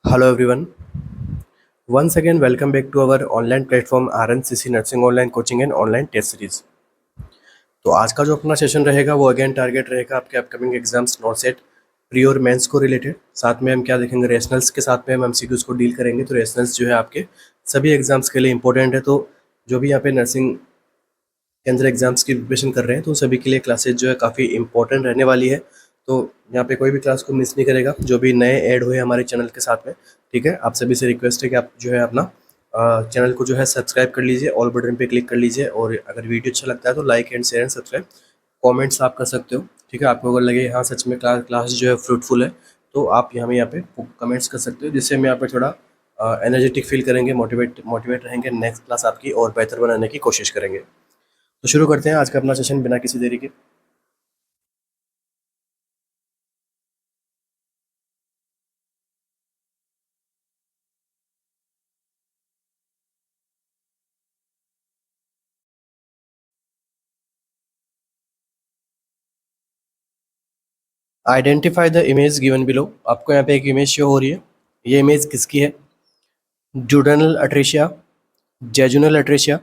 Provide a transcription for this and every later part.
Hello everyone. Once again, welcome back to our online platform RNCC Nursing Online Coaching and Online Test Series. तो आज का जो अपना session रहेगा वो अगेन टारगेट रहेगा आपके upcoming exams not set pre और मेंस को रिलेटेड। साथ में हम क्या देखेंगे, रेशनल्स के साथ में हम एमसीक्यूज को डील करेंगे। तो रेशनल्स जो है आपके सभी एग्जाम्स के लिए इंपॉर्टेंट है। तो जो भी यहाँ पे नर्सिंग के अंदर एग्जाम्स की प्रिपरेशन कर रहे हैं तो सभी के लिए क्लासेज जो है काफ़ी इंपॉर्टेंट रहने वाली है। तो यहाँ पे कोई भी क्लास को मिस नहीं करेगा जो भी नए ऐड हुए हमारे चैनल के साथ में। ठीक है, आप सभी से रिक्वेस्ट है कि आप जो है अपना चैनल को जो है सब्सक्राइब कर लीजिए, ऑल बटन पे क्लिक कर लीजिए, और अगर वीडियो अच्छा लगता है तो like and share and subscribe comments आप कर सकते हो। ठीक है, आपको अगर लगे हाँ सच में क्लास जो है फ्रूटफुल है तो आप यहाँ पे कमेंट्स कर सकते हो, जिससे हम यहाँ पे थोड़ा एनर्जेटिक फील करेंगे, मोटिवेट रहेंगे, नेक्स्ट क्लास आपकी और बेहतर बनाने की कोशिश करेंगे। तो शुरू करते हैं आज का अपना सेशन बिना किसी देरी के। Identify the image given below. आपको यहाँ पे एक इमेज शो हो रही है। ये इमेज किसकी है? Duodenal atresia, jejunal atresia,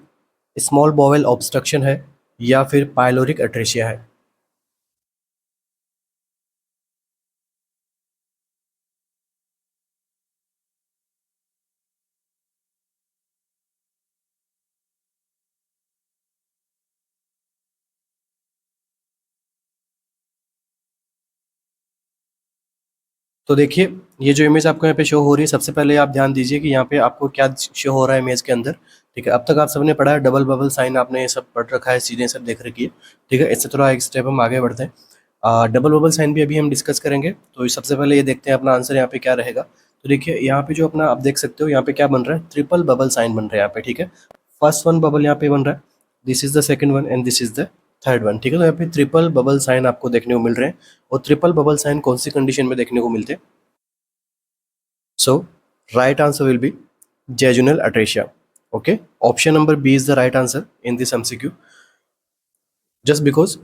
small bowel obstruction है या फिर पाइलोरिक अट्रेशिया है? तो देखिए, ये जो इमेज आपको यहाँ पे शो हो रही है, सबसे पहले आप ध्यान दीजिए कि यहाँ पे आपको क्या शो हो रहा है इमेज के अंदर। ठीक है, अब तक आप सबने पढ़ा है डबल बबल साइन, आपने ये सब पढ़ रखा है, चीज़ें सब देख रखी है। ठीक है, इससे थोड़ा एक स्टेप हम आगे बढ़ते हैं। डबल बबल साइन भी अभी हम डिस्कस करेंगे। तो सबसे पहले ये देखते हैं अपना आंसर यहाँ पे क्या रहेगा। तो देखिए यहाँ पे जो अपना आप देख सकते हो यहाँ पे क्या बन रहा है, ट्रिपल बबल साइन बन रहा है यहाँ पे। ठीक है, फर्स्ट वन बबल यहाँ पे बन रहा है, this is the second one and this is the third one. ठीक है, तो यहाँ पे ट्रिपल बबल साइन आपको देखने को मिल रहे हैं। और ट्रिपल बबल साइन कौन सी कंडीशन में देखने को मिलते हैं? So right answer will be jejunal atresia. Okay, option number B is the right answer in this MCQ. Just because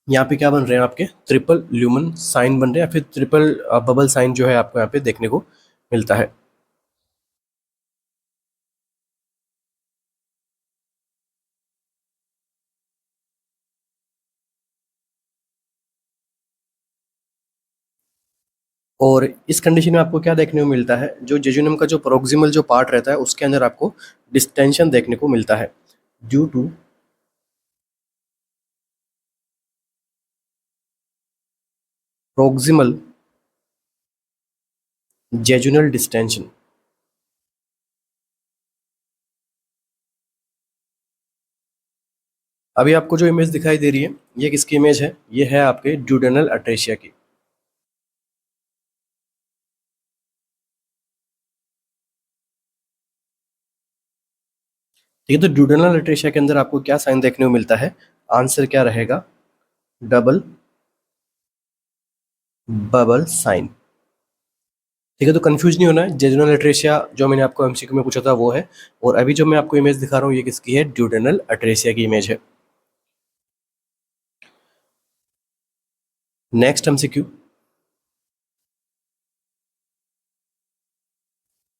यहाँ पे क्या बन रहे हैं आपके ट्रिपल ल्यूमन साइन बन रहे हैं या फिर ट्रिपल बबल साइन जो है आपको यहाँ पे देखने को मिलता है। और इस कंडीशन में आपको क्या देखने को मिलता है, जो जेजुनम का जो प्रोक्सिमल जो पार्ट रहता है उसके अंदर आपको डिस्टेंशन देखने को मिलता है due to proximal jejunal distension. अभी आपको जो इमेज दिखाई दे रही है ये किसकी इमेज है? ये है आपके ड्यूडेनल अट्रेशिया की। ठीक है, तो ड्यूडेनल अट्रेशिया के अंदर आपको क्या साइन देखने को मिलता है? आंसर क्या रहेगा? Double bubble sign. ठीक है, तो कंफ्यूज नहीं होना है, जेजुनल अट्रेशिया जो मैंने आपको एमसीक्यू में पूछा था वो है, और अभी जो मैं आपको इमेज दिखा रहा हूँ ये किसकी है? ड्यूडेनल अट्रेशिया की इमेज है। Next MCQ,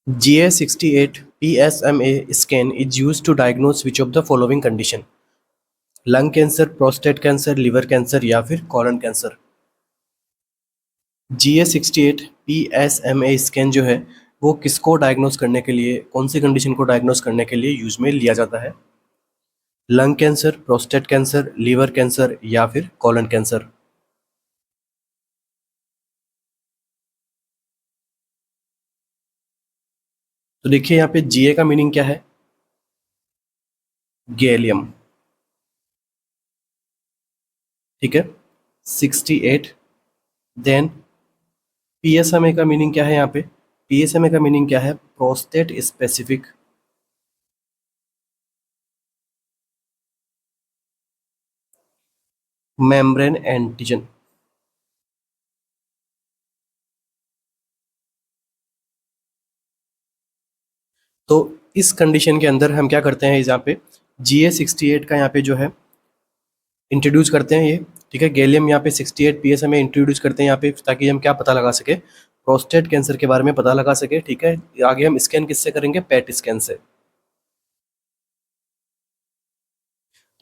GA68 PSMA scan is used to diagnose which of the following condition? Lung cancer, prostate cancer, liver cancer या फिर colon cancer? GA68 PSMA scan जो है वो किसको डायग्नोस करने के लिए, कौन सी कंडीशन को डायग्नोस करने के लिए यूज में लिया जाता है? Lung cancer, prostate cancer, liver cancer या फिर कॉलन कैंसर? तो देखिए यहाँ पे जीए का मीनिंग क्या है? गैलियम। ठीक है, 68। देन पीएसएमए का मीनिंग क्या है यहाँ पे? पीएसएमए का मीनिंग क्या है? Prostate specific membrane antigen. तो इस कंडीशन के अंदर हम क्या करते हैं, यहाँ पे GA68 का यहाँ पे जो है इंट्रोड्यूस करते हैं ये। ठीक है, गैलियम यहाँ पे 68 पीएसएमए इंट्रोड्यूस करते हैं यहाँ पे, ताकि हम क्या पता लगा सके, प्रोस्टेट कैंसर के बारे में पता लगा सके। ठीक है, आगे हम स्कैन किससे करेंगे, पेट स्कैन से।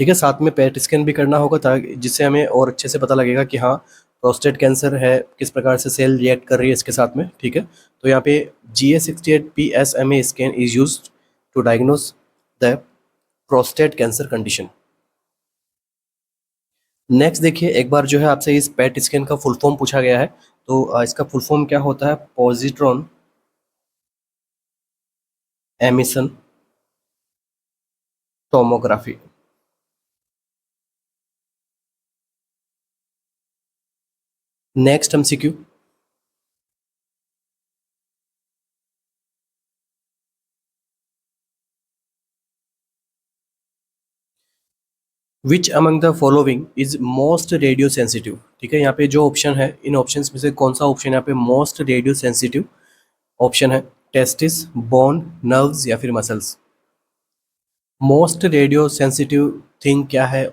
ठीक है, साथ में पेट स्कैन भी करना होगा ताकि जिससे हमें और अच्छे से पता लगेगा कि हाँ प्रोस्टेट कैंसर है, किस प्रकार से सेल रिएक्ट कर रही है इसके साथ में। ठीक है, तो यहाँ पे GA68PSMA scan is use to diagnose the prostate cancer condition. Next देखिए, एक बार जो है आपसे इस पेट स्कैन का फुल फॉर्म पूछा गया है, तो इसका फुल फॉर्म क्या होता है, positron emission tomography. Next MCQ, which among the following is most radio sensitive. ठीक है, यहाँ पे जो ऑप्शन है, इन ऑप्शंस में से कौन सा ऑप्शन यहाँ पे मोस्ट रेडियो सेंसिटिव ऑप्शन है, टेस्टिस, बोन, नर्व्स या फिर muscles. Most radio sensitive thing क्या है,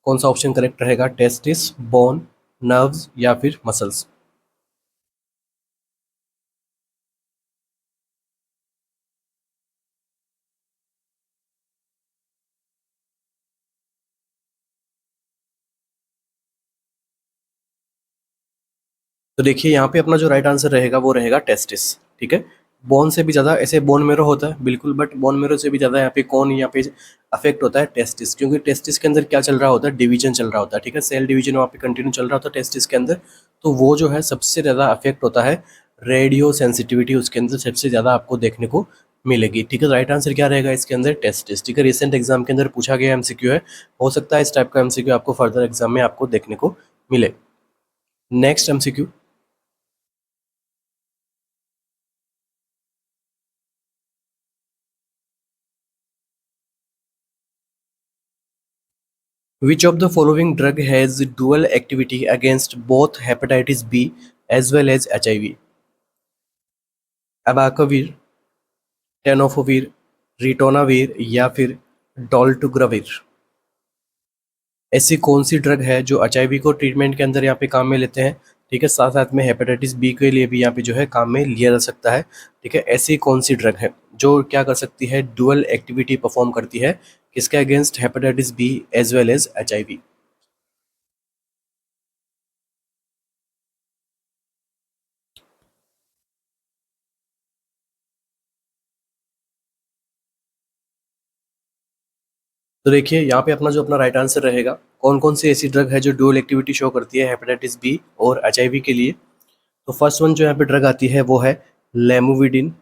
कौन सा ऑप्शन करेक्ट रहेगा, टेस्टिस, बोन, नर्व्स या फिर मसल्स। तो देखिए यहाँ पे अपना जो राइट आंसर रहेगा वो रहेगा टेस्टिस। ठीक है, बोन से भी ज़्यादा, ऐसे बोन मेरो होता है बिल्कुल, बट बोन मेरो से भी ज़्यादा यहाँ पे कौन यहाँ पे अफेक्ट होता है, टेस्टिस, क्योंकि टेस्टिस के अंदर क्या चल रहा होता है, डिवीजन चल रहा होता है। ठीक है, सेल डिवीजन वहाँ पे कंटिन्यू चल रहा होता है टेस्टिस के अंदर, तो वो जो है सबसे ज़्यादा अफेक्ट होता है, रेडियो सेंसिटिविटी उसके अंदर सबसे ज़्यादा आपको देखने को मिलेगी। ठीक है, राइट आंसर क्या रहेगा इसके अंदर, टेस्टिस। ठीक है, रिसेंट एग्जाम के अंदर पूछा गया MCQ है, हो सकता है इस टाइप का MCQ आपको फर्दर एग्जाम में आपको देखने को मिले। Next MCQ, which of the following drug has dual activity against both hepatitis B as well as HIV? Abacavir, tenofovir, ritonavir या फिर डोल्टुग्राविर। ऐसी कौन सी ड्रग है जो HIV को ट्रीटमेंट के अंदर यहाँ पे काम में लेते हैं। ठीक है, साथ साथ में हेपेटाइटिस बी के लिए भी यहाँ पे जो है काम में लिया जा सकता है। ठीक है, ऐसी कौन सी ड्रग है जो क्या कर सकती है, डुअल एक्टिविटी परफॉर्म करती है, किसके against, hepatitis B as well as HIV। तो देखिए यहाँ पे अपना जो अपना राइट आंसर रहेगा, कौन कौन सी ऐसी ड्रग है जो डुअल एक्टिविटी शो करती है हेपेटाइटिस बी और HIV के लिए। तो फर्स्ट वन जो यहाँ पे ड्रग आती है वो है लेमुविडिन।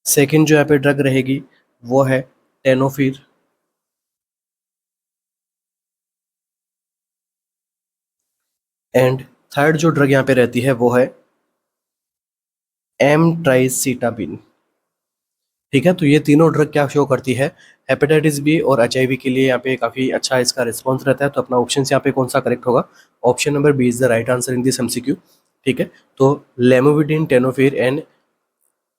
सेकंड जो यहाँ पे ड्रग रहेगी वो है टेनोफिर। एंड थर्ड जो ड्रग यहाँ पे रहती है वो है एमट्राइसिटाबिन। ठीक है, तो ये तीनों ड्रग क्या शो करती है, हेपेटाइटिस बी और HIV के लिए यहाँ पे काफ़ी अच्छा इसका रिस्पॉन्स रहता है। तो अपना ऑप्शन यहाँ पे कौन सा करेक्ट होगा, option number B is the right answer in this MCQ। ठीक है, तो लेमोविडिन, टेनोफिर एंड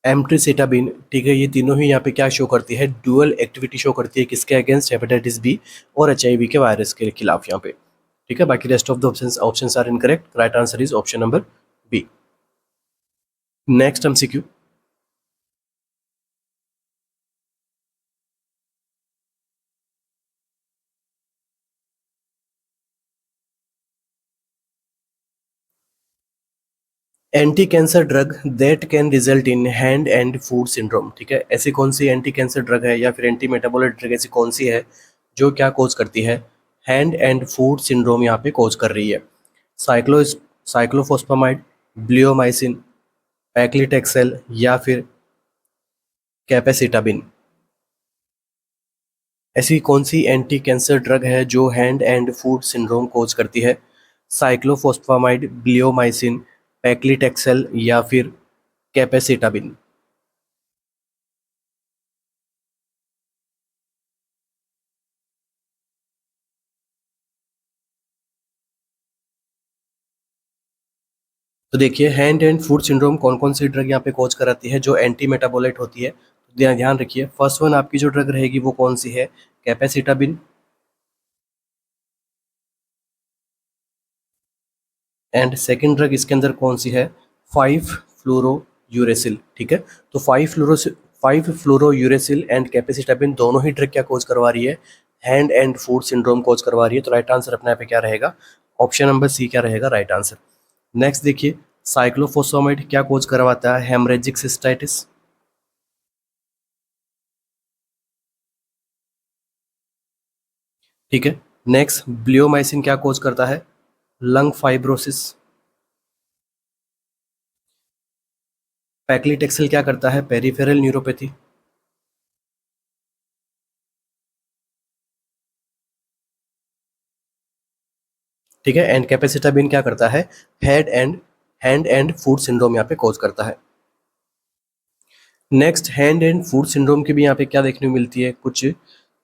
एम्ट्रिसिटाबिन, ठीक है, ये तीनों ही यहाँ पे क्या शो करती है, डुअल एक्टिविटी शो करती है, किसके अगेंस्ट, हेपेटाइटिस बी और HIV के वायरस के खिलाफ यहाँ पे। ठीक है, बाकी rest of the options are incorrect, right answer is option number B. Next MCQ, anti cancer drug that can result in hand and foot syndrome. ठीक है, ऐसी कौन सी एंटी कैंसर ड्रग है या फिर एंटी मेटाबोलाइट ड्रग ऐसी कौन सी है जो क्या कोज करती है, हैंड एंड फूड सिंड्रोम यहाँ पे कोज कर रही है। साइक्लो साइक्लोफॉस्फामाइड, ब्लियोमाइसिन, पैक्लिटेक्सेल या फिर कैपेसिटाबिन। ऐसी कौन सी एंटी कैंसर ड्रग है जो हैंड एंड फूड सिंड्रोम कोज करती है, साइक्लोफॉस्फामाइड, ब्लियोमाइसिन, पैक्लिटेक्सेल या फिर कैपेसिटाबिन। तो देखिए हैंड एंड फूड सिंड्रोम कौन कौन सी ड्रग यहाँ पे कोज कराती है जो एंटी मेटाबोलाइट होती है, तो ध्यान ध्यान रखिए, फर्स्ट वन आपकी जो ड्रग रहेगी वो कौन सी है, कैपेसिटाबिन। एंड सेकेंड ड्रग इसके अंदर कौन सी है, 5-फ्लोरोयूरेसिल, ठीक है। तो 5-फ्लोरोयूरेसिल एंड कैपेसिटाबिन दोनों ही ड्रग क्या कोज करवा रही है, हैंड एंड फूट सिंड्रोम कोज करवा रही है। तो राइट आंसर अपने यहाँ पे क्या रहेगा, ऑप्शन नंबर सी क्या रहेगा राइट आंसर। नेक्स्ट देखिए, साइक्लोफोसफामाइड क्या कोज करवाता है, हेमरेजिक सिस्टाइटिस, ठीक है। नेक्स्ट, ब्लियोमाइसिन क्या कोज करता है, लंग फाइब्रोसिस। पैक्लीटेक्सेल क्या करता है, पेरिफेरल न्यूरोपैथी, ठीक है। एंड कैपेसिटाबिन क्या करता है, हैंड एंड फूट सिंड्रोम यहाँ पे कोज करता है। Next, hand and foot syndrome की भी यहाँ पे क्या देखने को मिलती है, कुछ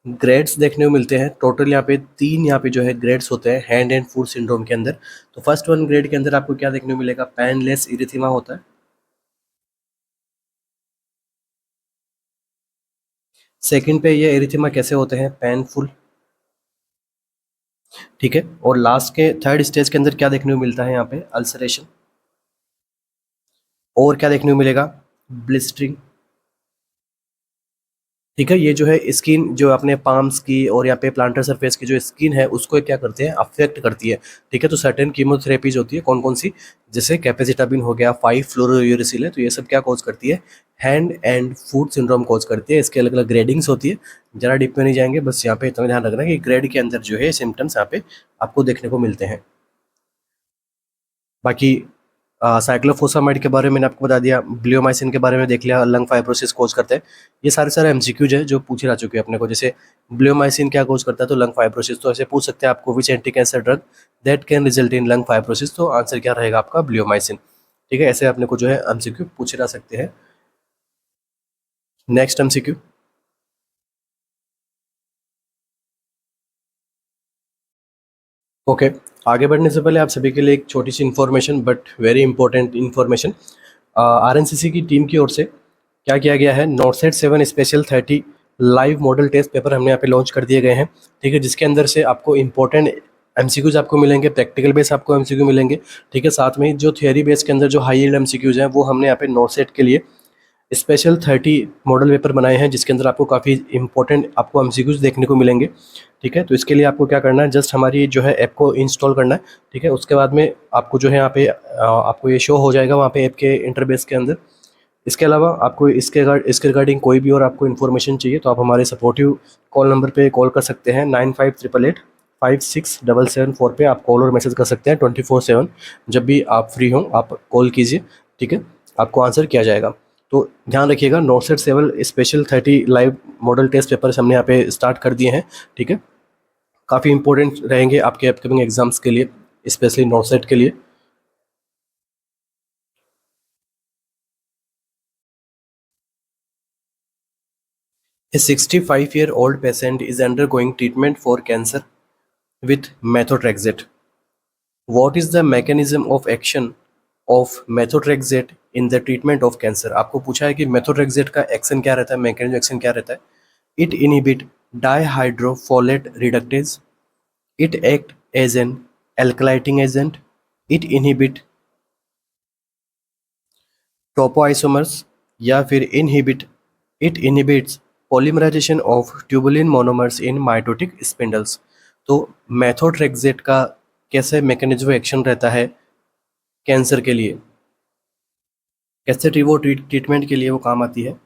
ग्रेड्स देखने को मिलते हैं। टोटल यहाँ पे 3 यहाँ पे जो है ग्रेड्स होते हैं हैंड एंड फूट सिंड्रोम के अंदर। तो फर्स्ट वन ग्रेड के अंदर आपको क्या देखने को मिलेगा, पैनलेस इरिथेमा होता है। सेकंड पे ये इरिथेमा कैसे होते हैं, पेनफुल, ठीक है। और लास्ट के थर्ड स्टेज के अंदर क्या देखने को मिलता है यहाँ पे, अल्सरेशन। और क्या देखने को मिलेगा, ब्लिस्टरिंग, ठीक है। ये जो है स्किन, जो अपने पाम्स की और यहाँ पे प्लांटर सरफेस की जो स्किन है उसको क्या करते हैं, अफेक्ट करती है, ठीक है। तो सर्टेन कीमोथेरेपीज होती है, कौन कौन सी, जैसे कैपेसिटाबिन हो गया, 5-फ्लोरोयूरेसिल है, तो ये सब क्या कॉज करती है, hand and foot syndrome cause करती है। इसके अलग अलग ग्रेडिंग्स होती है, जरा डीप में नहीं जाएंगे, बस यहाँ पे इतना ध्यान रखना कि ग्रेड के अंदर जो है सिम्टम्स यहाँ पे आपको देखने को मिलते हैं। बाकी साइक्लोफोसामाइड के बारे में मैंने आपको बता दिया, ब्लियोमाइसिन के बारे में देख लिया, लंग फाइब्रोसिस कोज करते हैं। ये सारे सारे एमसीक्यूज है जो पूछे जा चुके हैं अपने को। जैसे ब्लियोमाइसिन क्या कोज करता है, तो लंग फाइब्रोसिस, तो ऐसे पूछ सकते हैं आपको which anti cancer drug that can result in lung fibrosis, तो आंसर क्या रहेगा आपका, ब्लियोमाइसिन, ठीक है। ऐसे अपने को जो है एमसीक्यू पूछे जा सकते हैं। Next MCQ, okay. आगे बढ़ने से पहले आप सभी के लिए एक छोटी सी information, but very important information. RNCC की टीम की ओर से क्या किया गया है, नॉटसेट 7 special 30 live model test paper हमने यहाँ पे लॉन्च कर दिए गए हैं, ठीक है। जिसके अंदर से आपको इंपॉर्टेंट एमसीक्यूज आपको मिलेंगे, प्रैक्टिकल बेस आपको एमसीक्यू मिलेंगे, ठीक है। साथ में जो थियरी बेस के अंदर जो हाई यील्ड एमसीक्यूज हैं वो हमने यहाँ पे नॉटसेट के लिए स्पेशल 30 मॉडल पेपर बनाए हैं, जिसके अंदर आपको काफ़ी इंपॉर्टेंट आपको एमसीक्यूज देखने को मिलेंगे, ठीक है। तो इसके लिए आपको क्या करना है, जस्ट हमारी जो है ऐप को इंस्टॉल करना है, ठीक है। उसके बाद में आपको जो है यहाँ पे आपको ये शो हो जाएगा वहाँ पे ऐप के इंटरबेस के अंदर। इसके अलावा आपको इसके रिगार्डिंग कोई भी और आपको इन्फॉर्मेशन चाहिए तो आप हमारे सपोर्टिव कॉल नंबर पे कॉल कर सकते हैं, 9588856774 पे आप कॉल और मैसेज कर सकते हैं 24/7। जब भी आप फ्री हों आप कॉल कीजिए, ठीक है, आपको आंसर किया जाएगा। तो ध्यान रखिएगा, नॉटसेट 7 special 30 live model test papers हमने यहाँ पे स्टार्ट कर दिए हैं, ठीक है। काफ़ी इंपॉर्टेंट रहेंगे आपके अपकमिंग एग्जाम्स के लिए, स्पेशली नॉटसेट के लिए। A 65-year-old patient is undergoing treatment for cancer with methotrexate. What is the mechanism of action of methotrexate in the treatment of cancer? आपको पूछा है कि methotrexate का एक्शन क्या रहता है, मैकेनिज्म एक्शन क्या रहता है। It inhibit dihydrofolate reductase. It act as an alkylating agent. It inhibit topoisomers, या फिर it inhibits polymerization of tubulin monomers in mitotic spindles. तो मेथोट्रेक्सेट का कैसे मैकेनिज्म एक्शन रहता है कैंसर के लिए, कैसे वो ट्रीटमेंट के लिए वो काम आती है।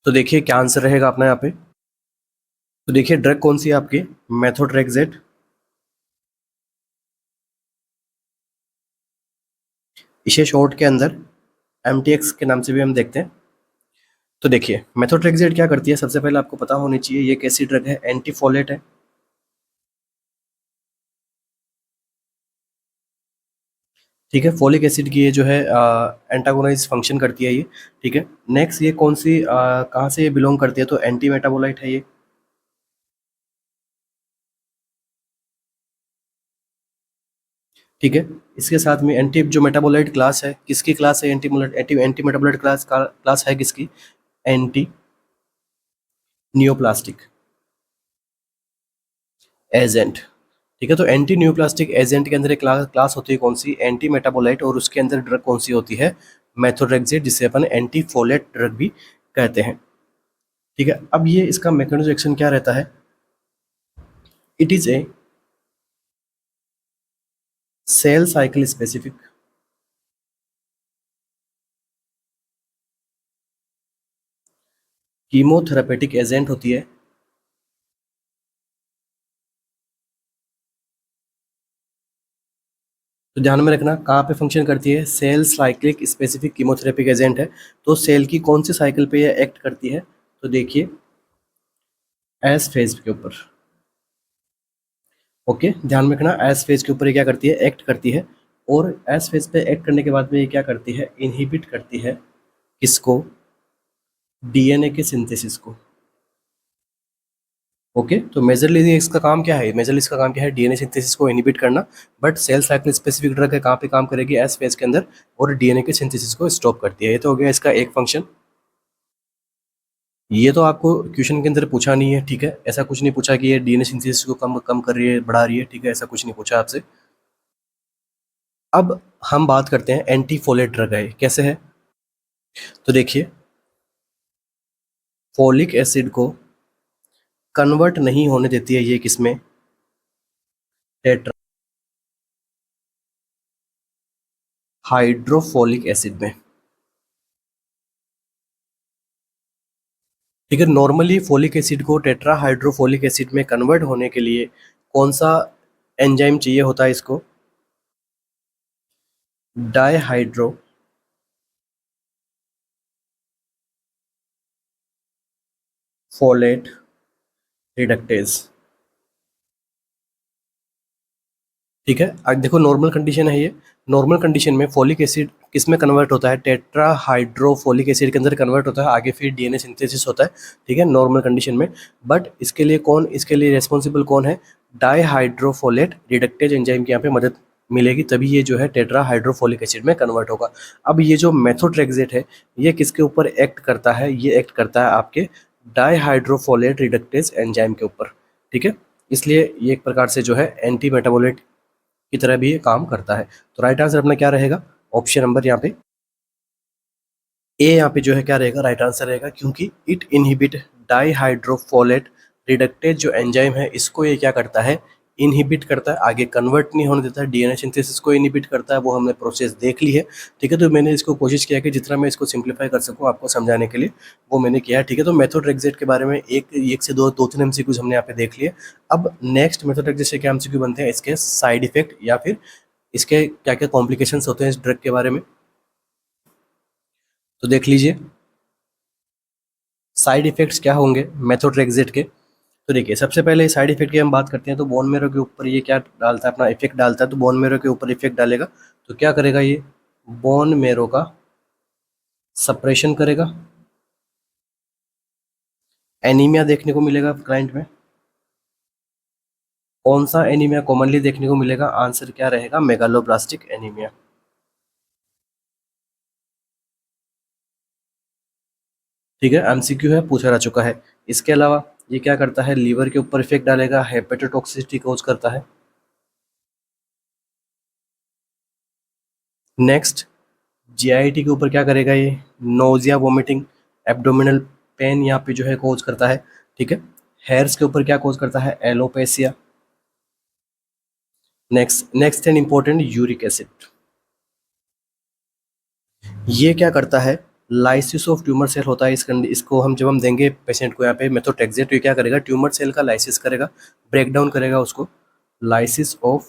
तो देखिए क्या आंसर रहेगा अपना यहाँ पे। तो देखिए ड्रग कौन सी है आपकी, मेथोट्रेक्सेट। इसे शॉर्ट के अंदर एमटीएक्स के नाम से भी हम देखते हैं। तो देखिए मेथोट्रेक्सेट क्या करती है, सबसे पहले आपको पता होनी चाहिए ये कैसी ड्रग है, एंटीफोलेट है, ठीक है। फोलिक एसिड की ये जो है एंटागोनाइज फंक्शन करती है ये, ठीक है। नेक्स्ट ये कौन सी कहाँ से ये बिलोंग करती है, तो एंटी मेटाबोलाइट है ये, ठीक है। इसके साथ में एंटी जो मेटाबोलाइट क्लास है, किसकी क्लास है? एंटी मेटाबोलाइट क्लास है किसकी? Anti neoplastic agent. ठीक है, तो एंटी न्यूप्लास्टिक एजेंट के अंदर एक क्लास होती है कौन सी? Anti metabolite. और उसके अंदर ड्रग कौन सी होती है? मेथोट्रेक्सेट, जिसे अपन एंटी फोलेट ड्रग भी कहते हैं। ठीक है, अब ये इसका मैकेनिज्म एक्शन क्या रहता है? It is a cell cycle specific chemotherapeutic agent होती है। तो ध्यान में रखना कहाँ पे फंक्शन करती है? Cell cyclic specific chemotherapeutic agent है। तो सेल की कौन सी साइकिल पे ये एक्ट करती है? तो देखिए, एस फेज के ऊपर। ओके, ध्यान में रखना, एस फेज के ऊपर ये क्या करती है? एक्ट करती है। और एस फेज पे एक्ट करने के बाद में ये क्या करती है? इनहिबिट करती है किसको? डीएनए के सिंथेसिस को। ओके, तो मेजरली इसका काम क्या है? मेजरली इसका काम क्या है? डीएनए सिंथेसिस को इनहिबिट करना। But cell cycle specific drug है, कहाँ पे काम करेगी? एस फेज के अंदर। और डीएनए के सिंथेसिस को स्टॉप करती है। ये तो हो गया इसका एक फंक्शन। ये तो आपको क्वेश्चन के अंदर पूछा नहीं है, ठीक है। ऐसा कुछ नहीं पूछा कि ये डीएनए सिंथेसिस को कम कम कर रही है, बढ़ा रही है, ठीक है। ऐसा कुछ नहीं पूछा आपसे। अब हम बात करते हैं एंटी फोलेट ड्रग है, कैसे है? तो देखिए, फोलिक एसिड को कन्वर्ट नहीं होने देती है ये किसमें? टेट्रा हाइड्रोफोलिक एसिड में। ठीक है, नॉर्मली फोलिक एसिड को टेट्रा हाइड्रोफोलिक एसिड में कन्वर्ट होने के लिए कौन सा एंजाइम चाहिए होता है इसको? Dihydro folate reductase. ठीक है, अब देखो नॉर्मल कंडीशन है ये। नॉर्मल कंडीशन में फोलिक एसिड किस में कन्वर्ट होता है? टेट्रा हाइड्रोफोलिक एसिड के अंदर कन्वर्ट होता है, आगे फिर डीएनए सिंथेसिस होता है। ठीक है, नॉर्मल कंडीशन में। बट इसके लिए रेस्पॉन्सिबल कौन है? डाईहाइड्रोफोलेट रिडक्टेज एंजाइम की यहाँ पे मदद मिलेगी, तभी ये जो है टेट्रा हाइड्रोफोलिक एसिड में कन्वर्ट होगा। अब ये जो मेथोट्रेक्सेट है, ये किसके ऊपर एक्ट करता है? ये एक्ट करता है आपके डाईहाइड्रोफोलेट रिडक्टेज एंजाइम के ऊपर। ठीक है, इसलिए ये एक प्रकार से जो है एंटी मेटाबोलाइट की तरह भी ये काम करता है। तो राइट आंसर अपना क्या रहेगा? ऑप्शन नंबर यहाँ पे ए, यहाँ पे जो है क्या रहेगा? राइट आंसर रहेगा, क्योंकि इट इनहिबिट डाईहाइड्रोफोलेट रिडक्टेज जो एंजाइम है, इसको ये क्या करता है? इनहिबिट करता है, आगे कन्वर्ट नहीं होने देता है। डीएनए सिंथेसिस को इनहिबिट करता है, वो हमने प्रोसेस देख ली है। ठीक है, तो मैंने इसको कोशिश किया कि जितना मैं इसको सिंप्लीफाई कर सकूँ आपको समझाने के लिए, वो मैंने किया है। ठीक है, तो मेथोट्रेक्सेट के बारे में एक से दो दो तीन एमसीक्यूज हमने यहाँ पे देख लिए। अब नेक्स्ट मेथोट्रेक्सेट से क्या एमसीक्यू बनते हैं? इसके साइड इफेक्ट या फिर इसके क्या क्या कॉम्प्लिकेशंस होते हैं इस ड्रग के बारे में, तो देख लीजिए। साइड इफेक्ट्स क्या होंगे मेथोट्रेक्सेट के? तो देखिए, सबसे पहले साइड इफेक्ट की हम बात करते हैं तो बोन मेरो के ऊपर ये क्या डालता है? अपना इफेक्ट डालता है। तो बोन मेरो के ऊपर इफेक्ट डालेगा, तो क्या करेगा ये? बोन मेरो का सप्रेशन करेगा। एनीमिया देखने को मिलेगा क्लाइंट में। कौन सा एनीमिया कॉमनली देखने को मिलेगा? आंसर क्या रहेगा? Megaloblastic anaemia. ठीक है, एमसीक्यू है, पूछा जा चुका है। इसके अलावा ये क्या करता है? लीवर के ऊपर इफेक्ट डालेगा, हेपेटोटॉक्सिसिटी कोज करता है। नेक्स्ट, जीआईटी के ऊपर क्या करेगा ये? नोजिया, वोमिटिंग, एब्डोमिनल पेन यहाँ पे जो है कोज करता है। ठीक है, हेयर्स के ऊपर क्या कोज करता है? Alopecia. Next and important, uric acid. ये क्या करता है? लाइसिस ऑफ ट्यूमर सेल होता है इसको हम जब हम देंगे पेशेंट को यहाँ पे मेथोट्रेक्सेट, तो ये क्या करेगा? ट्यूमर सेल का लाइसिस करेगा, ब्रेक डाउन करेगा उसको। Lysis of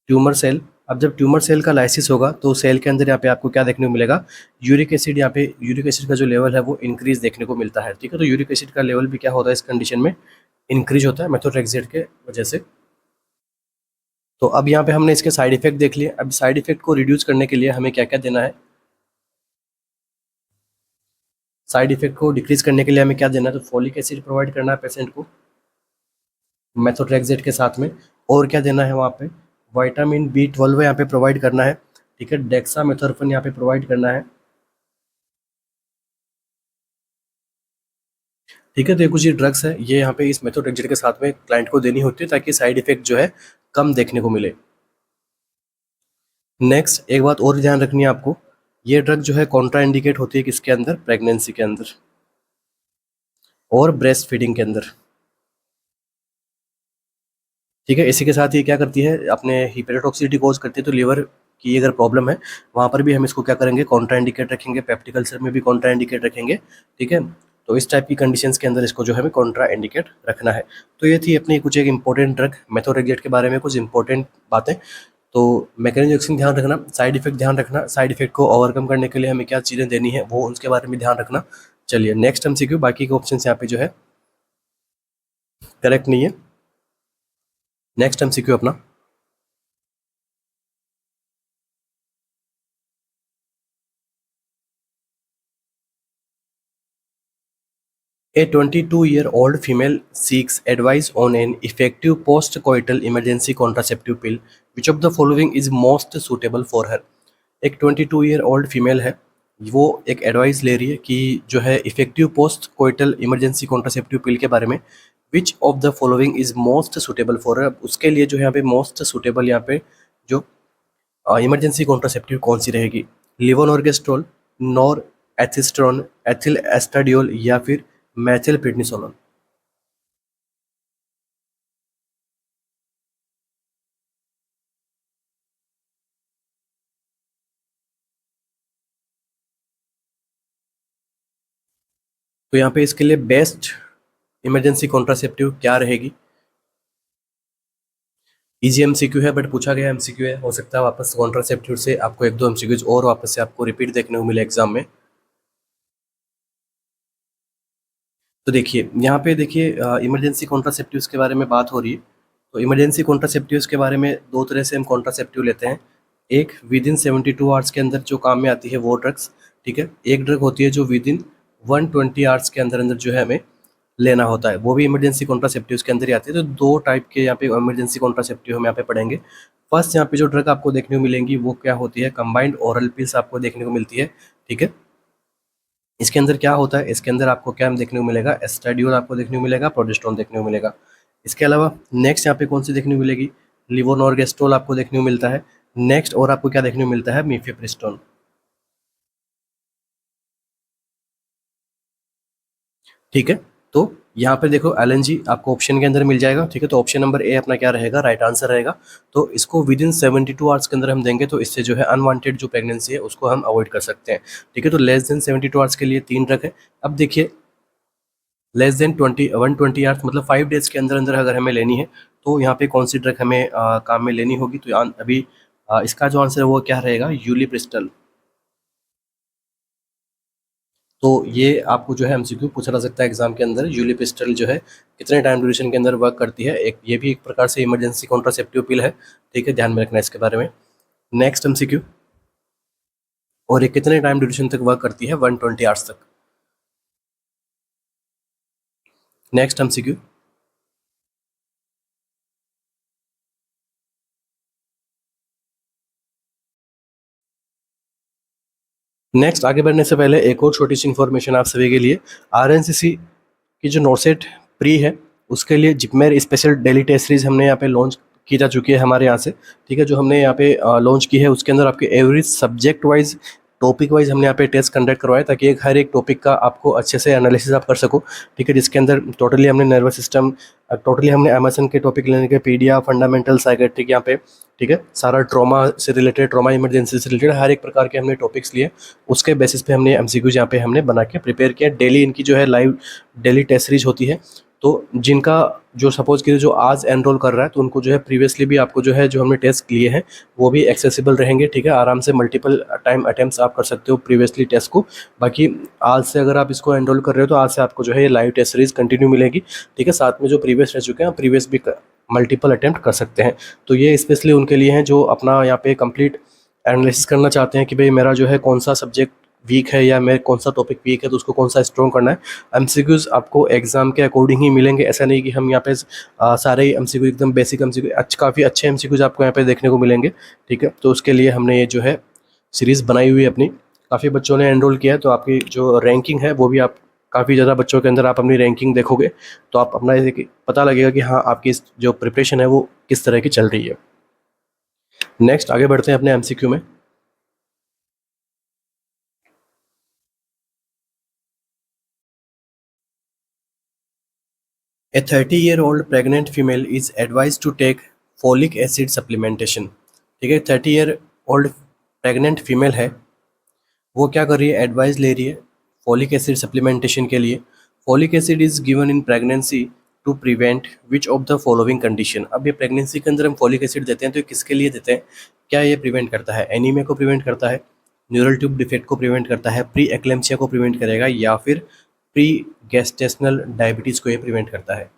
tumour cell. अब जब ट्यूमर सेल का लाइसिस होगा तो सेल के अंदर यहाँ पे आपको क्या देखने को मिलेगा? Uric acid. यहाँ पे यूरिक एसिड का जो लेवल है वो इंक्रीज देखने को मिलता है। ठीक है, तो यूरिक एसिड का लेवल भी क्या होता है इस कंडीशन में? इंक्रीज होता है मेथोट्रेक्सेट के वजह से। तो अब यहाँ पे हमने इसके साइड इफेक्ट देख लिए। अब साइड इफेक्ट को रिड्यूस करने के लिए हमें क्या क्या देना है? साइड इफेक्ट को डिक्रीज करने के लिए हमें क्या देना है? तो फॉलिक एसिड प्रोवाइड करना है पेशेंट को मेथोट्रेक्सेट के साथ में। और क्या देना है वहाँ पे, विटामिन B12 यहाँ पे प्रोवाइड करना है, ठीक है, डेक्सामेथोर्फन यहाँ पे प्रोवाइड करना है, ठीक है। तो ये कुछ ये ड्रग्स है, ये यहाँ पे इस मेथोट्रेक्सेट के साथ में क्लाइंट को देनी होती है ताकि साइड इफेक्ट जो है कम देखने को मिले। नेक्स्ट एक बात और ध्यान रखनी है आपको, ये ड्रग जो है कॉन्ट्रा इंडिकेट होती है किसके अंदर, प्रेगनेंसी के अंदर और ब्रेस्ट फीडिंग के अंदर, ठीक है। इसी के साथ ये क्या करती है, अपने हिपेटोटॉक्सिसिटी कोज करती है, तो लीवर की अगर प्रॉब्लम है वहाँ पर भी हम इसको क्या करेंगे, कॉन्ट्रा इंडिकेट रखेंगे, पेप्टिक अल्सर में भी कॉन्ट्रा इंडिकेट रखेंगे, ठीक है। तो इस टाइप की कंडीशंस के अंदर इसको जो है हमें कॉन्ट्रा इंडिकेट रखना है। तो ये थी अपनी कुछ एक इंपॉर्टेंट ड्रग मेथोट्रेक्सेट के बारे में कुछ इंपॉर्टेंट बातें। तो मैकेनिज्म एक्शन ध्यान रखना, साइड इफेक्ट ध्यान रखना, साइड इफेक्ट को ओवरकम करने के लिए हमें क्या चीज़ें देनी है वो उसके बारे में ध्यान रखना। चलिए नेक्स्ट MCQ, बाकी के ऑप्शन यहाँ पे जो है करेक्ट नहीं है। नेक्स्ट MCQ अपना, A 22-year-old female seeks advice on an effective post-coital emergency contraceptive pill. Which of the following is most suitable for her? एक 22-year-old फीमेल है, वो एक एडवाइस ले रही है कि जो है effective post coital emergency contraceptive पिल के बारे में। विच of the following is most suitable for her, उसके लिए जो है यहाँ पे मोस्ट सुटेबल यहाँ पे जो इमरजेंसी कॉन्ट्रासेप्टिव कौन सी रहेगी, लिवोनॉर्गेस्ट्रोल, नॉर एथिस्ट्रॉन, एथिल एस्टाडियोल या फिर मैथिल प्रिडनिसोलोन। तो यहाँ पे इसके लिए बेस्ट इमरजेंसी कॉन्ट्रासेप्टिव क्या रहेगी, इजी MCQ है बट पूछा गया MCQ है, हो सकता है वापस कॉन्ट्रासेप्टिव से आपको एक दो MCQs और वापस से आपको रिपीट देखने को मिले एग्जाम में। तो देखिए यहाँ पे देखिए इमरजेंसी कॉन्ट्रासेप्टिव्स के बारे में बात हो रही है। तो इमरजेंसी कॉन्ट्रासेप्टिव्स के बारे में दो तरह से हम कॉन्ट्रासेप्टिव लेते हैं। एक विद इन 72 आवर्स के अंदर जो काम में आती है वो ड्रग्स, ठीक है। एक ड्रग होती है जो विद इन 120 आवर्स के अंदर अंदर जो है हमें लेना होता है, वो भी इमरजेंसी कॉन्ट्रासेप्टिव्स के अंदर ही आती है। तो दो टाइप के यहाँ पे इमरजेंसी कॉन्ट्रासेप्टिव हम यहाँ पे पढ़ेंगे। फर्स्ट यहाँ पे जो ड्रग आपको देखने को मिलेंगी वो क्या होती है, कंबाइंड ओरल पिल्स आपको देखने को मिलती है, ठीक है। इसके अंदर क्या होता है, इसके अंदर आपको क्या देखने को मिलेगा, एस्ट्राडियोल आपको देखने को मिलेगा, प्रोजेस्टेरोन देखने को मिलेगा। इसके अलावा नेक्स्ट यहाँ पे कौन सी देखने को मिलेगी, लिवोनॉर्गेस्ट्रोल आपको देखने को मिलता है। नेक्स्ट और आपको क्या देखने को मिलता है, मीफेप्रिस्टोन, ठीक है। तो यहाँ पे देखो LNG आपको ऑप्शन के अंदर मिल जाएगा, ठीक है। तो ऑप्शन नंबर A अपना क्या रहेगा, राइट आंसर रहेगा। तो इसको विद इन 72 आवर्स के अंदर हम देंगे तो इससे जो है अनवांटेड जो प्रेगनेंसी है उसको हम अवॉइड कर सकते हैं, ठीक है। तो लेस देन 72 आवर्स के लिए 3 ड्रग है। अब देखिए लेस देन 120 आवर्स मतलब 5 डेज के अंदर अंदर अगर हमें लेनी है तो यहाँ पे कौन सी ड्रग हमें काम में लेनी होगी। तो अभी इसका जो आंसर है वो क्या रहेगा, यूलिप्रिस्टल। तो ये आपको जो है MCQ पूछा जा सकता है एग्जाम के अंदर, यूलिप्रिस्टल जो है कितने टाइम ड्यूरेशन के अंदर वर्क करती है। एक ये भी एक प्रकार से इमरजेंसी कॉन्ट्रासेप्टिव पिल है, ठीक है, ध्यान में रखना इसके बारे में। नेक्स्ट MCQ, और ये कितने टाइम ड्यूरेशन तक वर्क करती है, 120 आवर्स तक। नेक्स्ट MCQ, नेक्स्ट आगे बढ़ने से पहले एक और छोटी सी इन्फॉर्मेशन आप सभी के लिए, RNCC की जो नोसेट प्री है उसके लिए JIPMER special daily test series हमने यहाँ पे लॉन्च की जा चुकी है हमारे यहाँ से, ठीक है। जो हमने यहाँ पे लॉन्च की है उसके अंदर आपके every subject wise topic wise हमने यहाँ पे टेस्ट कंडक्ट करवाया ताकि एक हर एक टॉपिक का आपको अच्छे से एनालिसिस आप कर सको, ठीक है। जिसके अंदर टोटली हमने नर्वस सिस्टम, टोटली हमने एमएसएन के टॉपिक लेने के पीडिया फंडामेंटल साइकेट्रिक यहाँ पे, ठीक है, सारा ट्रॉमा से रिलेटेड, ट्रॉमा इमरजेंसी से रिलेटेड हर एक प्रकार के हमने टॉपिक्स लिए। उसके बेसिस पे हमने MCQs यहाँ पे हमने बना के प्रिपेयर किया। डेली इनकी जो है लाइव डेली टेस्ट सीरीज होती है। तो जिनका जो सपोज कीजिए जो आज एनरोल कर रहा है तो उनको जो है प्रीवियसली भी आपको जो है जो हमने टेस्ट लिए हैं वो भी एक्सेसिबल रहेंगे, ठीक है। आराम से मल्टीपल टाइम अटेम्प्ट्स आप कर सकते हो प्रीवियसली टेस्ट को। बाकी आज से अगर आप इसको एनरोल कर रहे हो तो आज से आपको जो है ये लाइव टेस्ट सीरीज कंटिन्यू मिलेगी, ठीक है। साथ में जो प्रीवियस रह चुके हैं प्रीवियस भी मल्टीपल अटेम्प्ट कर सकते हैं। तो ये स्पेशली उनके लिए हैं जो अपना यहाँ पे कंप्लीट एनालिसिस करना चाहते हैं कि भाई मेरा जो है कौन सा सब्जेक्ट वीक है या मेरे कौन सा टॉपिक वीक है तो उसको कौन सा स्ट्रॉन्ग करना है। एमसीक्यूज आपको एग्जाम के अकॉर्डिंग ही मिलेंगे, ऐसा नहीं कि हम यहाँ पे सारे एमसीक्यू एकदम बेसिक एमसीक्यू काफ़ी अच्छे एमसीक्यूज आपको यहाँ पे देखने को मिलेंगे। ठीक है, तो उसके लिए हमने ये जो है सीरीज़ बनाई हुई है अपनी। काफ़ी बच्चों ने एनरोल किया है, तो आपकी जो रैंकिंग है वो भी आप काफ़ी ज़्यादा बच्चों के अंदर आप अपनी रैंकिंग देखोगे तो आप अपना पता लगेगा कि हाँ आपकी जो प्रिपरेशन है वो किस तरह की चल रही है। नेक्स्ट आगे बढ़ते हैं अपने एमसीक्यू में। A 30-year-old pregnant female is advised to take folic acid supplementation। ठीक है, 30 ईयर ओल्ड प्रेग्नेंट फीमेल है, वो क्या कर रही है, एडवाइस ले रही है फॉलिक एसिड सप्लीमेंटेशन के लिए। Folic acid is given in pregnancy to prevent which of the following condition. अब ये प्रेगनेंसी के अंदर हम फॉलिक एसिड देते हैं तो ये किसके लिए देते हैं, क्या ये प्रिवेंट करता है, एनीमिया को प्रिवेंट करता है, न्यूरल ट्यूब डिफेक्ट को प्रिवेंट करता है, प्री एक्लेम्सिया को प्रिवेंट करेगा, या फिर प्री गैस्टेशनल डायबिटीज़ को ये प्रिवेंट करता है।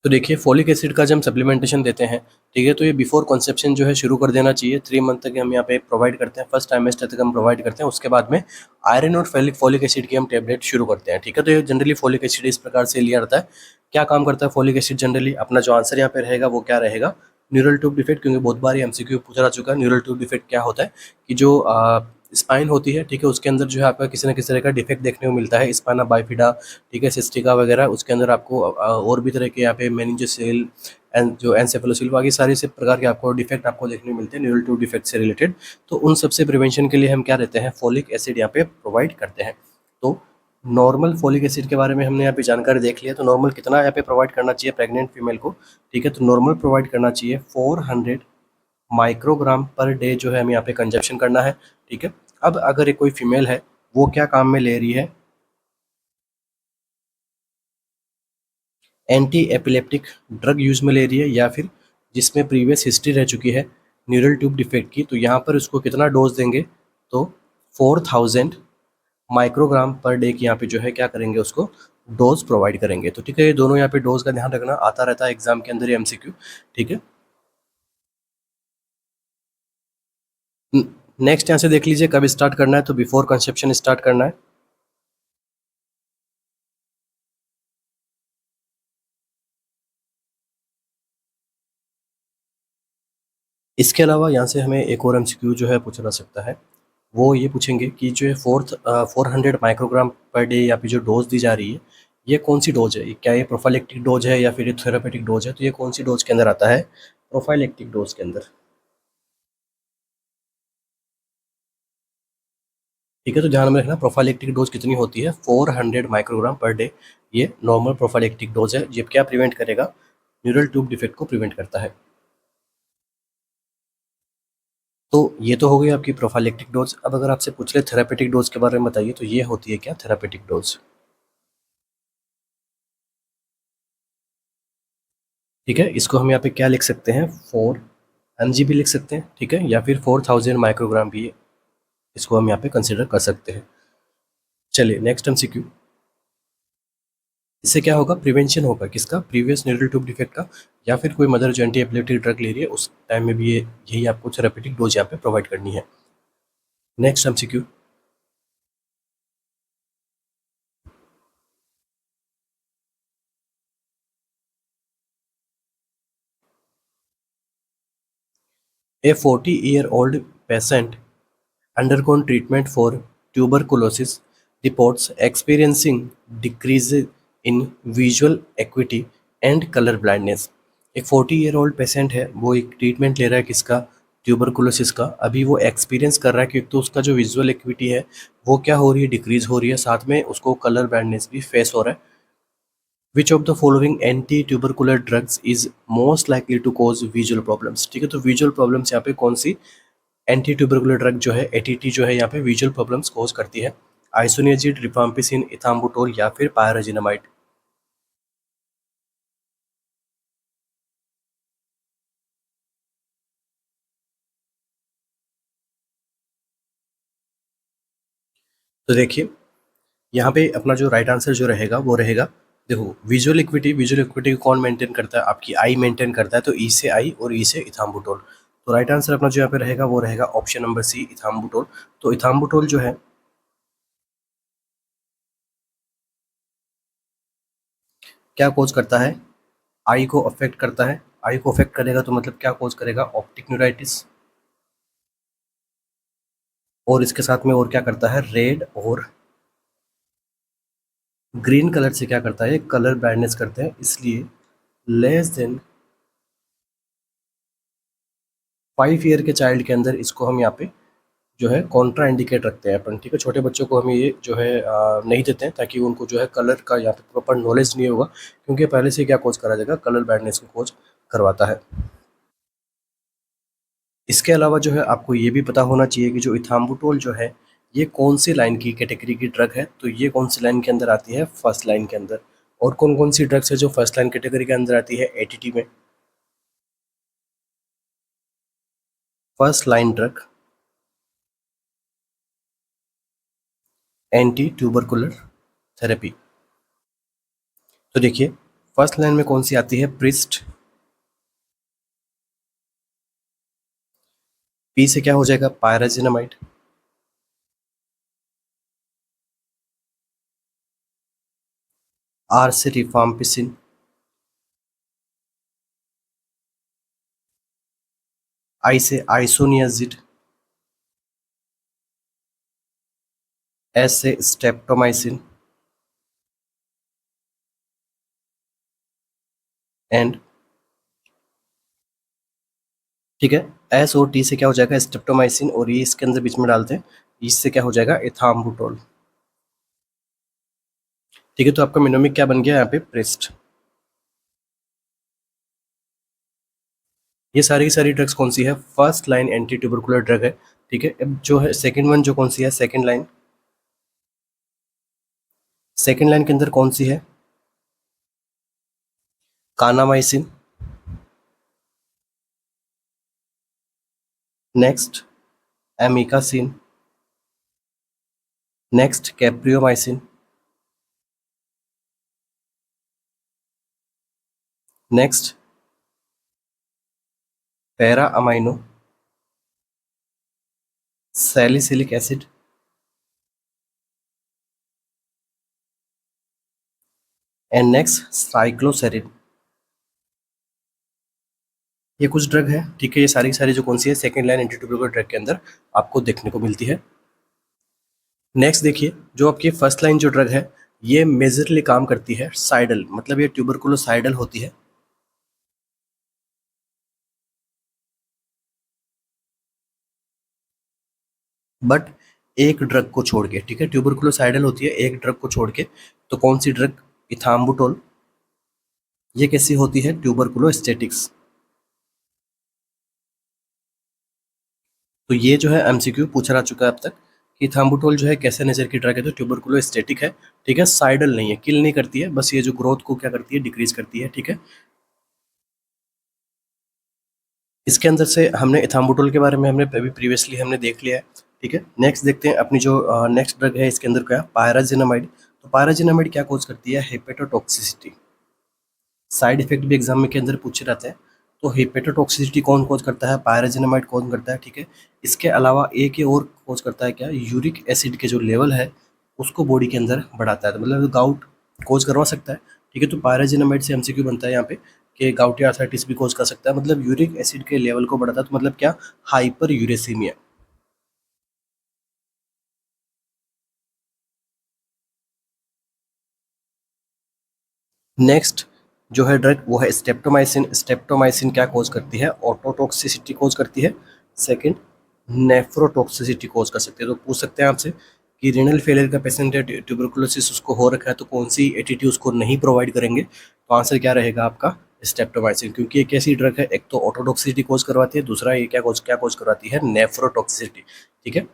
तो देखिए फॉलिक एसिड का जब हम सप्लीमेंटेशन देते हैं, ठीक है, तो ये बिफोर कंसेप्शन जो है शुरू कर देना चाहिए। 3 मंथ तक हम यहाँ पे प्रोवाइड करते हैं, फर्स्ट टाइमेस्टर तक हम प्रोवाइड करते हैं, उसके बाद में आयरन और फॉलिक एसिड की हम टेबलेट शुरू करते हैं। ठीक है, तो ये जनरली फॉलिक एसिड इस प्रकार से लिया जाता है। क्या काम करता है फॉलिक एसिड जनरली, अपना जो आंसर यहाँ पे रहेगा वो क्या रहेगा, न्यूरल ट्यूब डिफेक्ट, क्योंकि बहुत बार एमसीक्यू पूछा जा चुका है। न्यूरल ट्यूब डिफेक्ट क्या होता है कि जो स्पाइन होती है, ठीक है, उसके अंदर जो है आपका किसी न किसी तरह का डिफेक्ट देखने को मिलता है, स्पाइना बाइफिडा, ठीक है, सिस्टिका वगैरह, उसके अंदर आपको और भी तरह के यहाँ पे मेनिंजोसेल एंड जो एनसेफेलोसील बाकी सारे से प्रकार के आपको डिफेक्ट आपको देखने को मिलते हैं न्यूरल ट्यूब डिफेक्ट से रिलेटेड। तो उन सबसे प्रिवेंशन के लिए हम क्या रहते हैं, फॉलिक एसिड यहाँ पे प्रोवाइड करते हैं। तो नॉर्मल फॉलिक एसिड के बारे में हमने यहाँ पे जानकारी देख लिया, तो नॉर्मल कितना यहाँ पे प्रोवाइड करना चाहिए प्रेग्नेंट फीमेल को। ठीक है, तो नॉर्मल प्रोवाइड करना चाहिए 400 माइक्रोग्राम पर डे जो है हमें यहाँ पे कंजप्शन करना है। ठीक है, अब अगर एक कोई फीमेल है वो क्या काम में ले रही है, एंटी एपिलेप्टिक ड्रग यूज़ में ले रही है, या फिर जिसमें प्रीवियस हिस्ट्री रह चुकी है न्यूरल ट्यूब डिफेक्ट की, तो यहाँ पर उसको कितना डोज देंगे, तो 4000 माइक्रोग्राम पर डे की यहाँ पे जो है क्या करेंगे, उसको डोज प्रोवाइड करेंगे। तो ठीक है, ये दोनों यहाँ पे डोज का ध्यान रखना, आता रहता है एग्जाम के अंदर एमसीक्यू। ठीक है, नेक्स्ट यहाँ से देख लीजिए कब स्टार्ट करना है, तो बिफोर कंसेप्शन स्टार्ट करना है। इसके अलावा यहाँ से हमें एक और एमसीक्यू जो है पूछा जा सकता है, वो ये पूछेंगे कि जो है 400 माइक्रोग्राम पर डे यहाँ पे जो डोज दी जा रही है, ये कौन सी डोज है, क्या ये प्रोफाइलेक्टिक डोज है या फिर ये थेरापेटिक डोज है, तो ये कौन सी डोज के अंदर आता है, प्रोफाइलेक्टिक डोज के अंदर। ठीक है, तो ध्यान में रखना प्रोफाइलेक्टिक डोज कितनी होती है, 400 माइक्रोग्राम पर डे। ये नॉर्मल प्रोफाइलेक्टिक डोज है, ये क्या प्रिवेंट करेगा, न्यूरल ट्यूब डिफेक्ट को प्रिवेंट करता है। तो ये तो हो गई आपकी प्रोफाइलेक्टिक डोज। अब अगर आपसे पूछ ले थेरापेटिक डोज के बारे में बताइए, तो ये होती है क्या, थेरापेटिक डोज। ठीक है, इसको हम यहाँ पे क्या लिख सकते हैं, 4 mg भी लिख सकते हैं, ठीक है, या फिर 4000 माइक्रोग्राम भी इसको हम यहाँ पे कंसिडर कर सकते हैं। चलिए नेक्स्ट एमसीक्यू। इससे क्या होगा, प्रिवेंशन होगा किसका, प्रीवियस न्यूरल ट्यूब डिफेक्ट का, या फिर कोई मदर जो एंटी एपिलेप्टिक ड्रग ले रही है उस टाइम में भी ये यही आपको थेरापेटिक डोज यहाँ पे प्रोवाइड करनी है। Next MCQ. A 40-year-old patient undergone treatment for tuberculosis reports experiencing decrease in visual acuity and color blindness। एक 40 ईयर ओल्ड पेशेंट है, वो एक ट्रीटमेंट ले रहा है किसका, ट्यूबरकुलोसिस का। अभी वो एक्सपीरियंस कर रहा है कि तो उसका जो विजुअल एक्विटी है वो क्या हो रही है, डिक्रीज हो रही है, साथ में उसको कलर ब्लाइंडनेस भी फेस हो रहा है। Which of the following anti tubercular drugs is most likely to cause visual problems. ठीक है, तो विजुअल प्रॉब्लम्स यहाँ पे कौन सी एंटी ट्यूबरकुलर ड्रग जो है एटीटी जो है यहाँ पे विजुअल प्रॉब्लम्स कॉज करती है, आइसोनियाजिड, रिफाम्पिसिन, इथाम्बुटोल, या फिर पायराजिनामाइड। तो देखिए यहाँ पे अपना जो राइट आंसर जो रहेगा वो रहेगा, देखो विजुअल इक्विटी कौन मेंटेन करता है, आपकी आई मेंटेन करता है, तो ई से आई और ई से इथाम्बुटोल। तो राइट आंसर अपना जो यहाँ पे रहेगा वो रहेगा ऑप्शन नंबर सी, इथाम्बुटोल। तो इथाम्बुटोल जो है क्या कोज करता है, आई को अफेक्ट करता है। आई को अफेक्ट करेगा तो मतलब क्या कोज करेगा, ऑप्टिक न्यूराइटिस। और इसके साथ में और क्या करता है, रेड और ग्रीन कलर से क्या करता है, कलर ब्लाइंडनेस करते हैं, इसलिए लेस देन 5 ईयर के चाइल्ड के अंदर इसको हम यहाँ पे जो है कॉन्ट्रा इंडिकेट रखते हैं अपन, ठीक है। छोटे बच्चों को हम ये जो है नहीं देते हैं, ताकि उनको जो है कलर का यहाँ पे प्रॉपर नॉलेज नहीं होगा, क्योंकि पहले से क्या कोच करा जाएगा, कलर ब्लाइंडनेस को कोच करवाता है। इसके अलावा जो है आपको ये भी पता होना चाहिए कि जो इथाम्बुटोल जो है ये कौन सी लाइन की कैटेगरी की ड्रग है, तो ये कौन सी लाइन के अंदर आती है, फर्स्ट लाइन के अंदर। और कौन कौन सी ड्रग्स है जो फर्स्ट लाइन कैटेगरी के अंदर आती है एटीटी में, first line drug anti tubercular therapy. तो देखिए फर्स्ट लाइन में कौन सी आती है, प्रिस्ट। पी से क्या हो जाएगा, पायराजिनामाइड। आर से रिफाम्पिसिन। आई से आइसोनियाजिड। एस से स्टेप्टोमाइसिन। एंड ठीक है, एस और टी से क्या हो जाएगा, स्टेप्टोमाइसिन, और ये इसके अंदर बीच में डालते हैं, इससे क्या हो जाएगा, इथाम्बुटोल। ठीक है, तो आपका मेनोमिक क्या बन गया यहाँ पे, प्रेस्ट। ये सारी की सारी ड्रग्स कौन सी है, first line anti tubercular drug है। ठीक है, अब जो है सेकंड वन जो कौन सी है, सेकंड लाइन, सेकंड लाइन के अंदर कौन सी है, kanamycin. Next amikacin. Next capreomycin. Next para amino salicylic acid. And next cycloserine. ये कुछ ड्रग है, ठीक है, ये सारी की सारी जो कौन सी है, second line anti tubercular drug के अंदर आपको देखने को मिलती है। नेक्स्ट देखिए, जो आपकी फर्स्ट लाइन जो ड्रग है ये मेजरली काम करती है साइडल, मतलब ये ट्यूबरकुलोसाइडल होती है। बट एक ड्रग को छोड़ के, ठीक है, ट्यूबरकुलोसाइडल होती है एक ड्रग को छोड़ के, तो कौन सी ड्रग, इथाम्बुटोल। ये कैसी होती है, ट्यूबरकुलोस्टेटिक्स। तो ये जो है एमसीक्यू पूछा जा चुका है अब तक कि इथाम्बुटोल जो है कैसे नेचर की ड्रग है, तो ट्यूबरकुलोस्टेटिक है, ठीक है, साइडल नहीं है, किल नहीं करती है, बस ये जो ग्रोथ को क्या करती है, डिक्रीज करती है, ठीक है। इसके अंदर से हमने इथाम्बुटोल के बारे में हमने अभी प्रीवियसली हमने देख लिया है, ठीक है। नेक्स्ट देखते हैं अपनी जो नेक्स्ट ड्रग है इसके अंदर क्या है, पायराजिनामाइड। तो पायराजिनामाइड क्या कोज करती है, हेपेटोटॉक्सिसिटी। साइड इफेक्ट भी एग्जाम में के अंदर पूछे रहते हैं। तो हेपेटोटॉक्सिसिटी कौन कोज करता है, पायराजिनामाइड कौन करता है, ठीक है। इसके अलावा एक और कोज करता है क्या, यूरिक एसिड के जो लेवल है उसको बॉडी के अंदर बढ़ाता है, तो मतलब गाउट कोज करवा सकता है, ठीक है। तो पायराजिनामाइड से एमसीक्यू बनता है यहाँ पे कि गाउटी आर्थराइटिस भी कोज कर सकता है, मतलब यूरिक एसिड के लेवल को बढ़ाता है, तो मतलब क्या, हाइपर यूरेसीमिया। नेक्स्ट जो है ड्रग वो है स्टेप्टोमाइसिन। स्टेप्टोमाइसिन क्या कोज करती है, ऑटोटॉक्सिसिटी कोज करती है। सेकंड नेफ्रोटॉक्सिसिटी कोज कर सकती है। तो पूछ सकते हैं आपसे कि रीनल फेलियर का पेशेंट है, ट्यूबरकुलोसिस उसको हो रखा है, तो कौन सी एटीटी उसको नहीं प्रोवाइड करेंगे, तो आंसर क्या रहेगा आपका, स्टेप्टोमाइसिन, क्योंकि एक ऐसी ड्रग है, एक तो ऑटोटॉक्सिसिटी कोज करवाती है, दूसरा ये क्या कोज करवाती है, नेफ्रोटॉक्सिसिटी, ठीक है।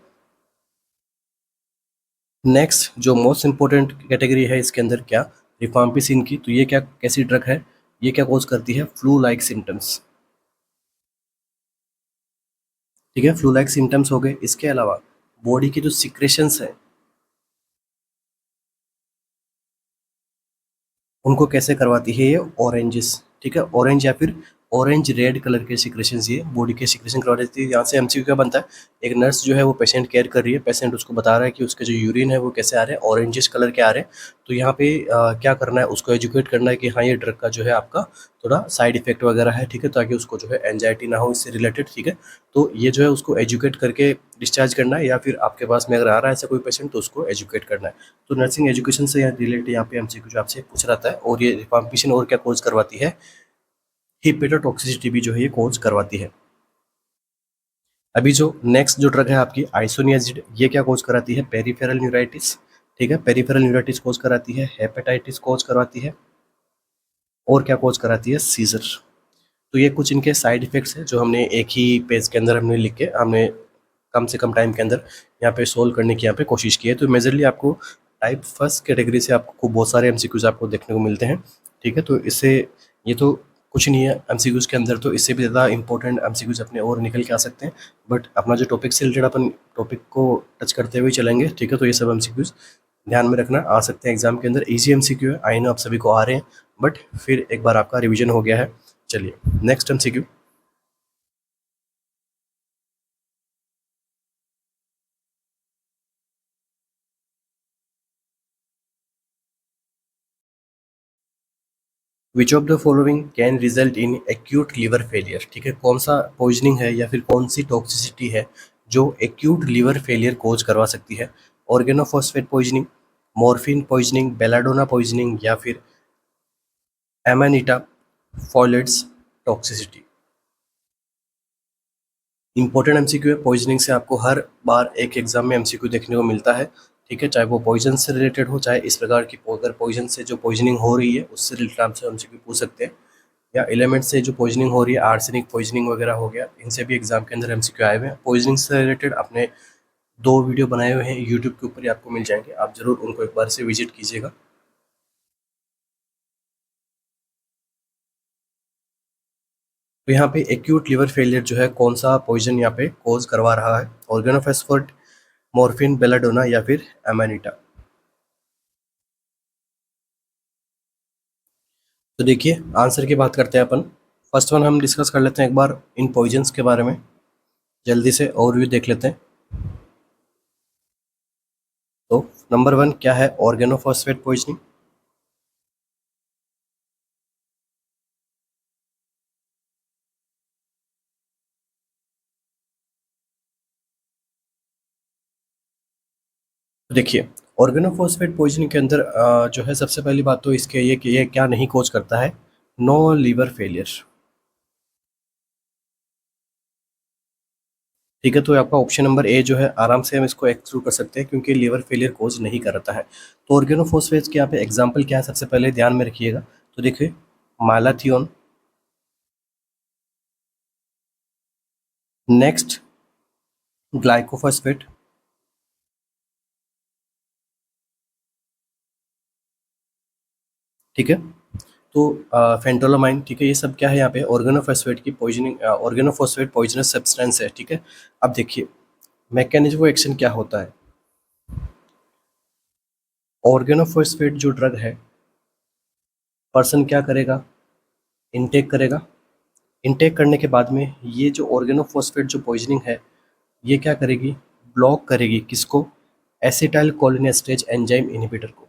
नेक्स्ट जो मोस्ट इंपॉर्टेंट कैटेगरी है इसके अंदर क्या, रिफाम्पिसिन की। तो ये क्या कैसी ड्रग है, ये क्या कोज करती है, फ्लू लाइक सिम्टम्स, ठीक है, फ्लू लाइक सिम्टम्स हो गए। इसके अलावा बॉडी की जो सिक्रेशंस है उनको कैसे करवाती है ये ऑरेंजेस, ठीक है, ऑरेंज या फिर ऑरेंज रेड कलर के सिक्रेशन ये बॉडी के सिक्रेशन करवा देती है। यहाँ से एमसीक्यू क्या बनता है, एक नर्स जो है वो पेशेंट केयर कर रही है, पेशेंट उसको बता रहा है कि उसके जो यूरिन है वो कैसे आ रहे हैं, ऑरेंजिश कलर के आ रहे हैं। तो यहाँ पे क्या करना है, उसको एजुकेट करना है कि हाँ ये ड्रग का जो है आपका थोड़ा साइड इफेक्ट वगैरह है, ठीक है, ताकि उसको जो है एंजाइटी ना हो इससे रिलेटेड, ठीक है। तो ये जो है उसको एजुकेट करके डिस्चार्ज करना है, या फिर आपके पास में अगर आ रहा है ऐसा कोई पेशेंट तो उसको एजुकेट करना है। तो नर्सिंग एजुकेशन से यहाँ रिलेटेड यहाँ पे एमसीक्यू जो आपसे पूछ रहा था। और ये रिफॉर्मेशन और क्या कोज करवाती है, हिपेटोटॉक्सिसिटी भी जो है ये कोज करवाती है। अभी जो नेक्स्ट जो ड्रग है आपकी आइसोनियाजिड, ये क्या कोज कराती है, पेरिफेरल न्यूराइटिस, ठीक है, पेरिफेरल न्यूराइटिस कोज कराती है, हेपेटाइटिस कोज करवाती है, और क्या कोज कराती है, सीजर। तो ये कुछ इनके साइड इफेक्ट्स हैं जो हमने एक ही पेज के अंदर हमने लिख के हमने कम से कम टाइम के अंदर यहाँ पे सोल्व करने की यहाँ पे कोशिश की है। तो मेजरली आपको टाइप फर्स्ट कैटेगरी से आपको बहुत सारे एमसीक्यूज आपको देखने को मिलते हैं, ठीक है। तो इससे ये तो कुछ नहीं है एमसीक्यूज के अंदर, तो इससे भी ज़्यादा इंपॉर्टेंट एमसीक्यूज अपने और निकल के आ सकते हैं। बट अपना जो टॉपिक से रिलेटेड अपन टॉपिक को टच करते हुए चलेंगे, ठीक है। तो ये सब एमसीक्यूज ध्यान में रखना आ सकते हैं एग्जाम के अंदर। इजी एमसीक्यू है, आई नो आप सभी को आ रहे हैं, बट फिर एक बार आपका रिविजन हो गया है। चलिए next MCQ. Which of the following can result in acute liver failure, ठीक है, कौन सा पॉइजनिंग है या फिर कौन सी टॉक्सिसिटी है जो एक्यूट लीवर फेलियर कोज करवा सकती है, organophosphate poisoning, morphine poisoning, belladonna poisoning, या फिर एमानिटा फॉलेट्स टॉक्सिसिटी। इंपॉर्टेंट एमसीक्यू है, पॉइजनिंग से आपको हर बार एक एग्जाम में एमसीक्यू देखने को मिलता है, ठीक है, चाहे वो पॉइजन से रिलेटेड हो, चाहे इस प्रकार की अगर पॉइजन से जो पॉइजनिंग हो रही है उससे रिलेटेड आपसे एमसीक्यू पूछ सकते हैं, या एलिमेंट से जो पॉइजनिंग हो रही है, आर्सेनिक पॉइजनिंग वगैरह हो गया, इनसे भी एग्जाम के अंदर एमसीक्यू आए हुए हैं। पॉइजनिंग से रिलेटेड अपने 2 वीडियो बनाए हुए हैं यूट्यूब के ऊपर ही आपको मिल जाएंगे, आप जरूर उनको एक बार से विजिट कीजिएगा। तो यहाँ पे एक्यूट लिवर फेलियर जो है कौन सा पॉइजन यहाँ पे कोज करवा रहा है, ऑर्गेनोफॉस्फेट, मॉर्फिन, बेलाडोना, या फिर एमानिटा। तो देखिए आंसर की बात करते हैं अपन। फर्स्ट वन हम डिस्कस कर लेते हैं एक बार इन पॉइजन्स के बारे में, जल्दी से ओवरव्यू देख लेते हैं। तो नंबर 1 क्या है, ऑर्गेनोफॉस्फेट पॉइजनिंग। तो देखिए ऑर्गेनोफॉस्फेट पॉइजनिंग के अंदर जो है सबसे पहली बात तो इसके ये कि ये क्या नहीं कोज करता है, नो लीवर फेलियर, ठीक है। तो आपका ऑप्शन नंबर ए जो है आराम से हम इसको एक्सक्लूड कर सकते हैं क्योंकि लीवर फेलियर कोज नहीं करता है। तो ऑर्गेनोफॉस्फेट्स के यहाँ पे एग्जाम्पल क्या है सबसे पहले ध्यान में रखिएगा। तो देखिए मालाथियोन, नेक्स्ट ग्लाइकोफॉस्फेट, ठीक है। तो फेंटोलामाइन, ठीक है, ये सब क्या है यहाँ पे ऑर्गेनोफॉस्फेट की पॉइजनिंग, ऑर्गेनोफॉस्फेट पॉइजनस सब्सटेंस है, ठीक है। अब देखिए मैकेनिज्म एक्शन क्या होता है, ऑर्गेनोफॉस्फेट जो ड्रग है पर्सन क्या करेगा, इनटेक करेगा, इनटेक करने के बाद में ये जो ऑर्गेनोफॉस्फेट जो पॉइजनिंग है ये क्या करेगी, ब्लॉक करेगी किसको, एसिटाइल कोलिनेस्टेज एंजाइम इनहिबिटर को।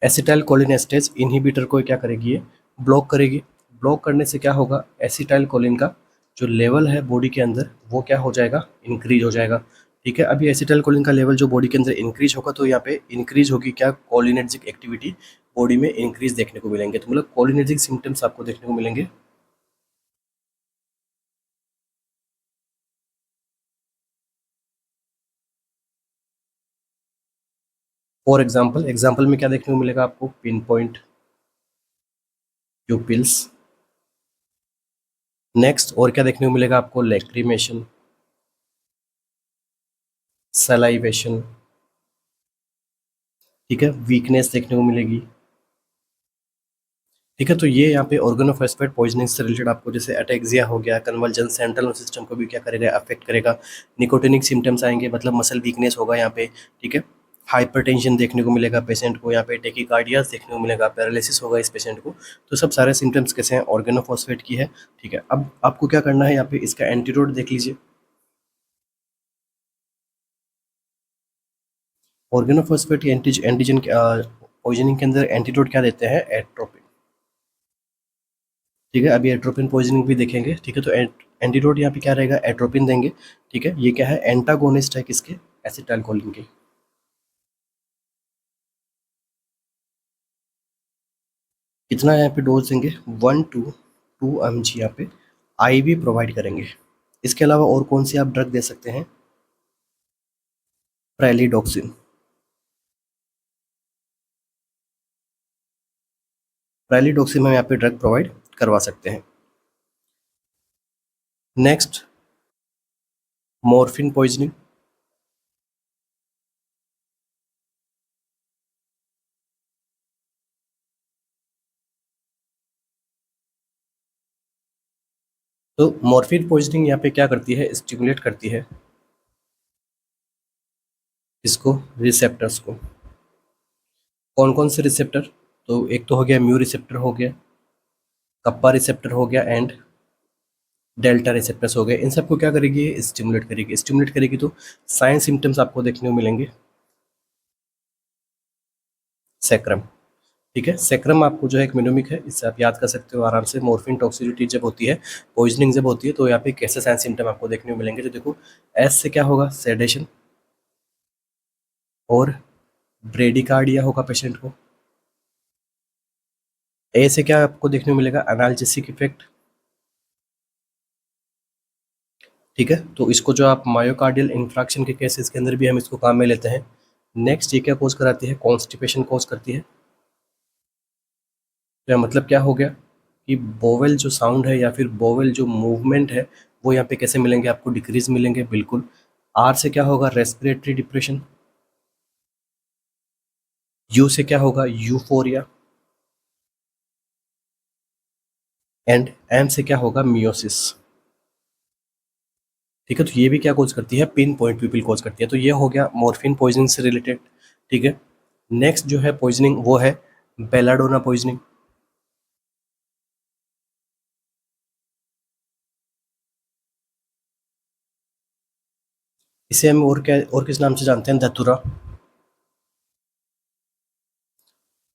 एसिटाइल कोलिनेस्टेज इनहिबिटर को क्या करेगी, ये ब्लॉक करेगी। ब्लॉक करने से क्या होगा, एसिटाइल कोलिन का जो लेवल है बॉडी के अंदर वो क्या हो जाएगा, इंक्रीज हो जाएगा, ठीक है। अभी एसिटाइल कोलिन का लेवल जो बॉडी के अंदर इंक्रीज होगा तो यहाँ पे इंक्रीज होगी क्या, कोलिनर्जिक एक्टिविटी बॉडी में इंक्रीज देखने को मिलेंगे, तो मतलब कोलिनर्जिक सिम्टम्स आपको देखने को मिलेंगे। फॉर एग्जाम्पल, एग्जाम्पल में क्या देखने को मिलेगा आपको, पिन पॉइंट प्यूपिल्स, नेक्स्ट और क्या देखने को मिलेगा आपको, लैक्रिमेशन, सलाइवेशन, ठीक है, वीकनेस देखने को मिलेगी, ठीक है। तो ये यहाँ पे ऑर्गेनोफॉस्फेट पॉइजनिंग से रिलेटेड आपको जैसे अटैक्सिया हो गया, कन्वर्जन, सेंट्रल नर्वस सिस्टम को भी क्या करेगा, अफेक्ट करेगा। निकोटिनिक सिम्टम्स आएंगे, मतलब मसल वीकनेस होगा यहाँ पे। ठीक है। हाइपरटेंशन देखने को मिलेगा पेशेंट को, यहाँ पे टेकिकार्डियास देखने को मिलेगा, पैरालिसिस होगा इस पेशेंट को। तो सब सारे सिम्टम्स कैसे हैं, ऑर्गेनोफॉस्फेट की है। ठीक है। अब आपको क्या करना है, यहाँ पे इसका एंटीडोट देख लीजिए। ऑर्गेनोफॉस्फेट एंटीजन पॉइजनिंग के अंदर एंटीडोट क्या देते हैं, एट्रोपिन। ठीक है। अभी एट्रोपिन पॉइजनिंग भी देखेंगे। ठीक है। तो एंटीडोट यहाँ पे क्या रहेगा, एट्रोपिन देंगे। ठीक है। ये क्या है, एंटागोनिस्ट है किसके, एसिटाइलकोलिन के। कितना यहाँ पे डोज देंगे, 1 to 2 mg यहाँ पे आईवी प्रोवाइड करेंगे। इसके अलावा और कौन सी आप ड्रग दे सकते हैं, प्रेलिडोक्सिन। प्रेलिडोक्सिन हम यहाँ पे ड्रग प्रोवाइड करवा सकते हैं। Next, morphine poisoning. तो मॉर्फिन पॉइजनिंग यहाँ पे क्या करती है, स्टिमुलेट करती है इसको, रिसेप्टर्स को। कौन कौन से रिसेप्टर, तो एक तो हो गया म्यू रिसेप्टर हो गया, कप्पा रिसेप्टर हो गया, एंड डेल्टा रिसेप्टर्स हो गए। इन सबको क्या करेगी, स्टिमुलेट करेगी। स्टिमुलेट करेगी तो साइन सिम्टम्स आपको देखने को मिलेंगे, सैक्रम। ठीक है। सैक्रम आपको जो है एक मिनोमिक है, इससे आप याद कर सकते हो आराम से। मॉर्फिन टॉक्सिसिटी जब होती है, पॉइजनिंग जब होती है, तो यहाँ पे कैसे साइन सिम्टम आपको देखने को मिलेंगे। तो देखो, एस से क्या होगा, सेडेशन और ब्रेडिकार्डिया होगा पेशेंट को। ए से क्या आपको देखने को मिलेगा, एनाल्जेसिक इफेक्ट। ठीक है। तो इसको जो आप मायोकार्डियल इंफ्रैक्शन के केसेस के अंदर भी हम इसको काम में लेते हैं। नेक्स्ट, ये क्या कॉज कराती है, कॉन्स्टिपेशन कॉज करती है। तो मतलब क्या हो गया कि बोवेल जो साउंड है या फिर बोवेल जो मूवमेंट है, वो यहाँ पे कैसे मिलेंगे आपको, डिक्रीज मिलेंगे बिल्कुल। आर से क्या होगा, रेस्पिरेटरी डिप्रेशन। यू से क्या होगा, यूफोरिया। एंड एम से क्या होगा, मियोसिस। ठीक है। तो ये भी क्या कोज करती है, पिन पॉइंट पीपल कोज करती है। तो ये हो गया मॉर्फिन पॉइजनिंग से रिलेटेड। ठीक है। नेक्स्ट जो है पॉइजनिंग, वो है बेलाडोना पॉइजनिंग। इसे हम और क्या, और किस नाम से जानते हैं, धतुरा।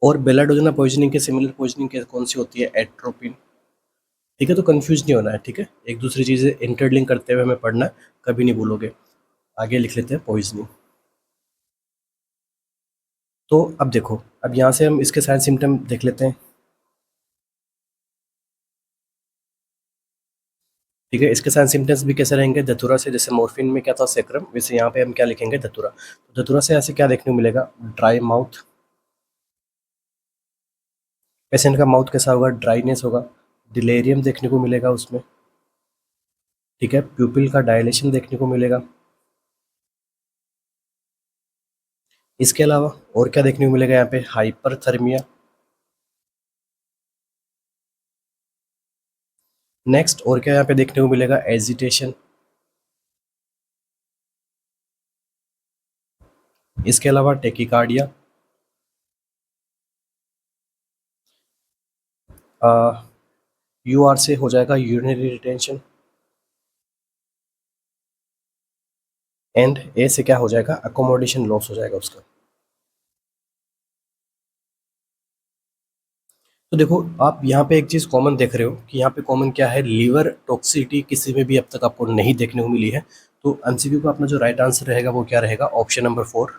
और बेलाडोना पॉइजनिंग के सिमिलर पॉइजनिंग के कौन सी होती है, एट्रोपिन। ठीक है। तो कंफ्यूज नहीं होना है। ठीक है। एक दूसरी चीजें इंटरलिंक करते हुए हमें पढ़ना है, कभी नहीं भूलोगे। आगे लिख लेते हैं पॉइजनिंग। तो अब देखो, अब यहाँ से हम इसके साइन सिम्टम देख लेते हैं। ठीक है। इसके साइन सिम्टम्स भी कैसे रहेंगे, धतूरा से, जैसे मॉर्फिन में क्या था, सेक्रम, वैसे यहाँ पे हम क्या लिखेंगे, धतूरा। तो धतूरा से ऐसे क्या देखने को मिलेगा, ड्राई माउथ। पेशेंट का माउथ कैसा होगा, ड्राइनेस होगा। डिलेरियम देखने को मिलेगा उसमें। ठीक है। प्यूपिल का डायलेशन देखने को मिलेगा। इसके अलावा और क्या देखने को मिलेगा यहाँ पे, हाइपरथर्मिया। नेक्स्ट और क्या यहाँ पे देखने को मिलेगा, एजिटेशन। इसके अलावा टेकिकार्डिया। यू आर से हो जाएगा यूरिनरी रिटेंशन। एंड ए से क्या हो जाएगा, अकोमोडेशन लॉस हो जाएगा उसका। तो देखो, आप यहाँ पे एक चीज़ कॉमन देख रहे हो कि यहाँ पे कॉमन क्या है, लीवर टॉक्सिसिटी किसी में भी अब तक आपको नहीं देखने को मिली है। तो एमसीक्यू का अपना जो राइट आंसर रहेगा वो क्या रहेगा, ऑप्शन नंबर 4,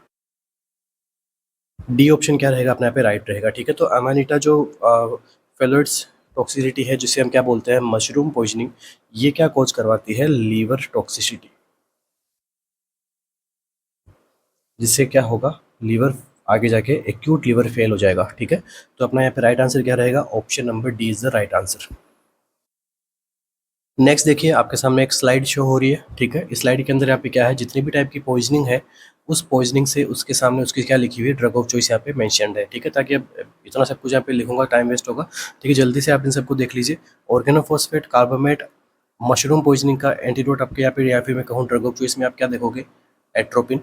डी ऑप्शन क्या रहेगा अपने यहाँ पे राइट रहेगा। ठीक है। तो अमानिटा जो फेलर्स टॉक्सिसिटी है, जिसे हम क्या बोलते हैं, मशरूम पॉइजनिंग, ये क्या कॉज करवाती है, लीवर टॉक्सिसिटी, जिससे क्या होगा, लीवर आगे जाके एक्यूट लीवर फेल हो जाएगा। ठीक है। तो अपना यहाँ पे राइट आंसर क्या रहेगा, option number D is the right answer. Next देखिए आपके सामने एक स्लाइड शो हो रही है, ठीक है। इस स्लाइड के अंदर यहाँ पे क्या है, जितनी भी टाइप की पॉइजनिंग है उस पॉइजनिंग से उसके सामने उसकी क्या लिखी हुई है, ड्रग ऑफ चॉइस यहाँ पे मेंशन्ड है, ठीक है। ताकि अब इतना सब कुछ यहाँ पे लिखूंगा टाइम वेस्ट होगा, ठीक है। जल्दी से आप इन सबको देख लीजिए। ऑर्गेनोफॉस्फेट, कार्बामेट, मशरूम पॉइजनिंग का एंटीडोट आपके यहाँ पे, या फिर मैं कहूँ ड्रग ऑफ चॉइस में आप क्या देखोगे, एट्रोपिन,